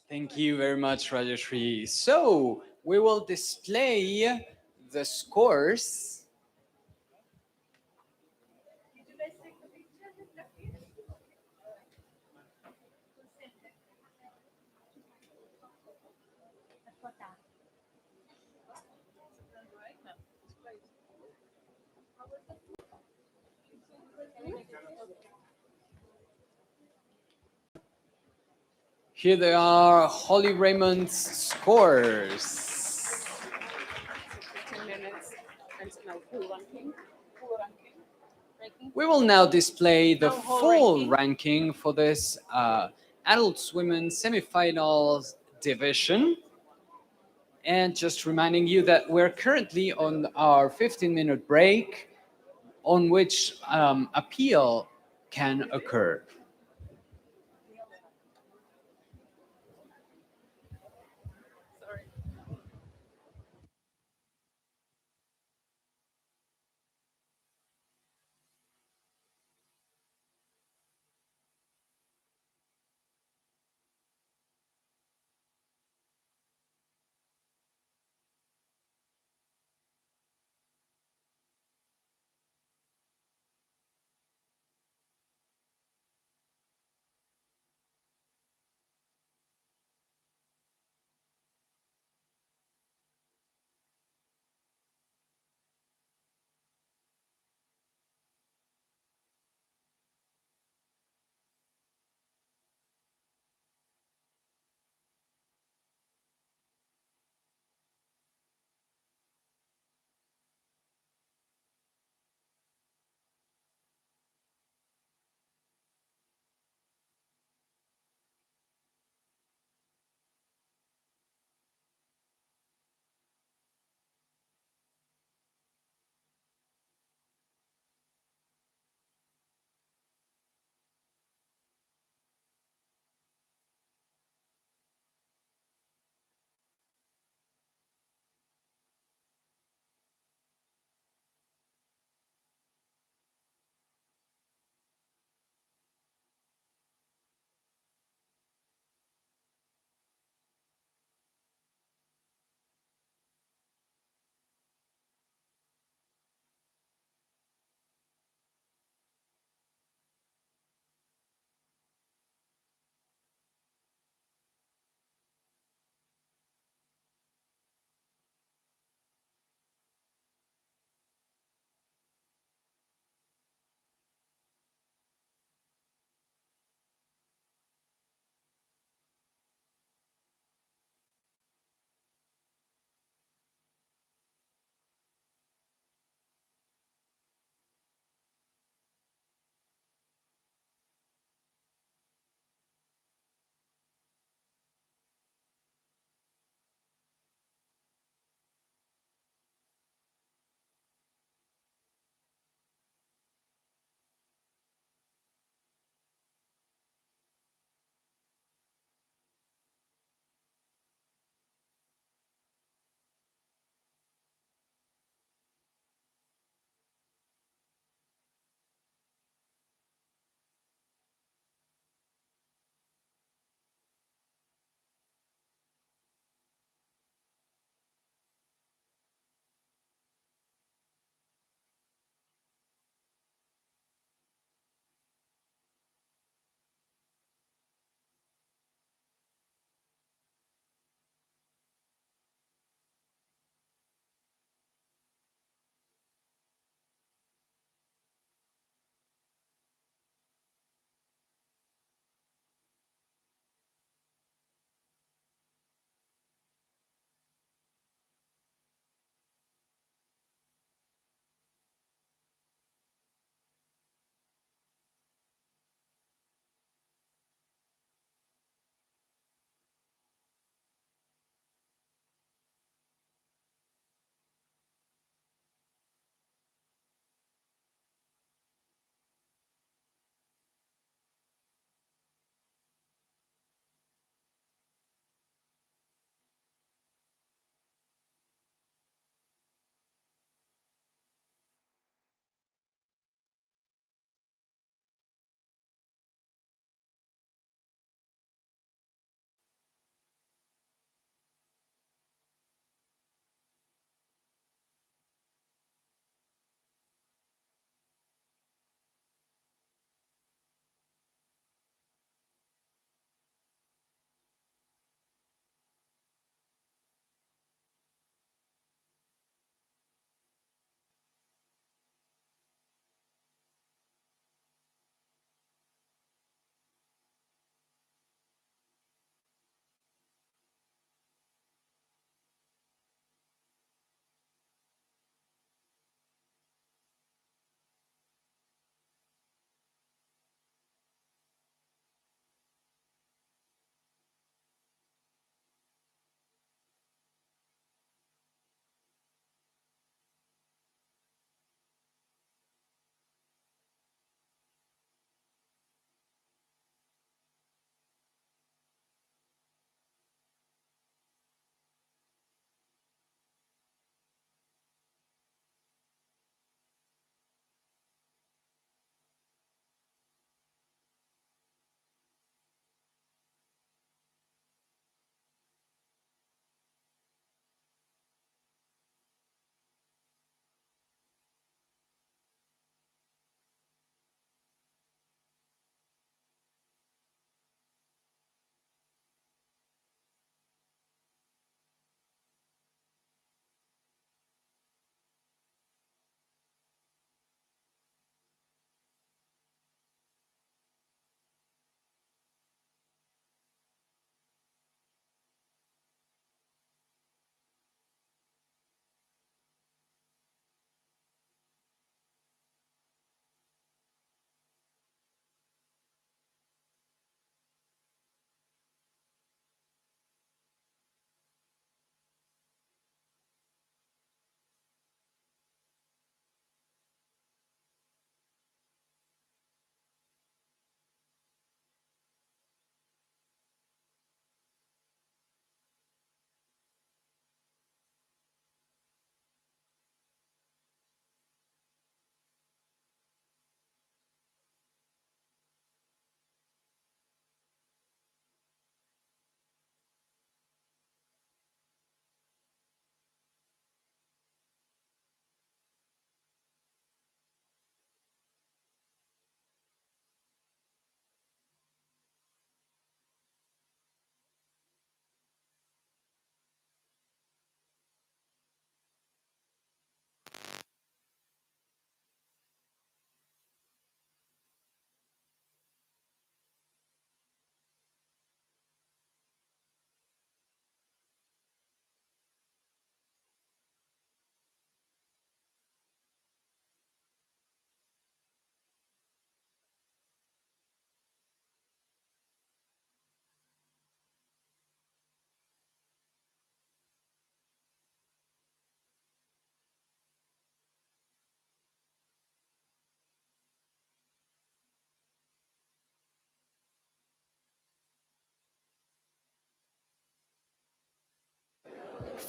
Thank you very much, Rajashri. So we will display the scores. Here they are, Holly Raymond's scores. 10 minutes. And no, full ranking. We will now display the No, whole full ranking for this adult women semifinals division. And just reminding you that we're currently on our 15-minute break on which appeal can occur.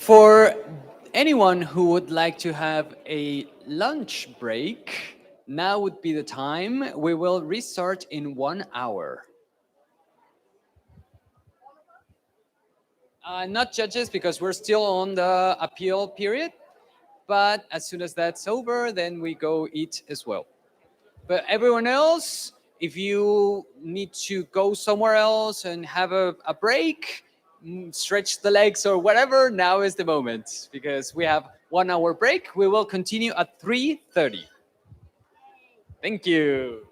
For anyone who would like to have a lunch break, now would be the time. We will restart in 1 hour. Not judges, because we're still on the appeal period. But as soon as that's over, then we go eat as well. But everyone else, if you need to go somewhere else and have a break, stretch the legs or whatever, now is the moment, because we have 1 hour break. We will continue at 3:30. Thank you.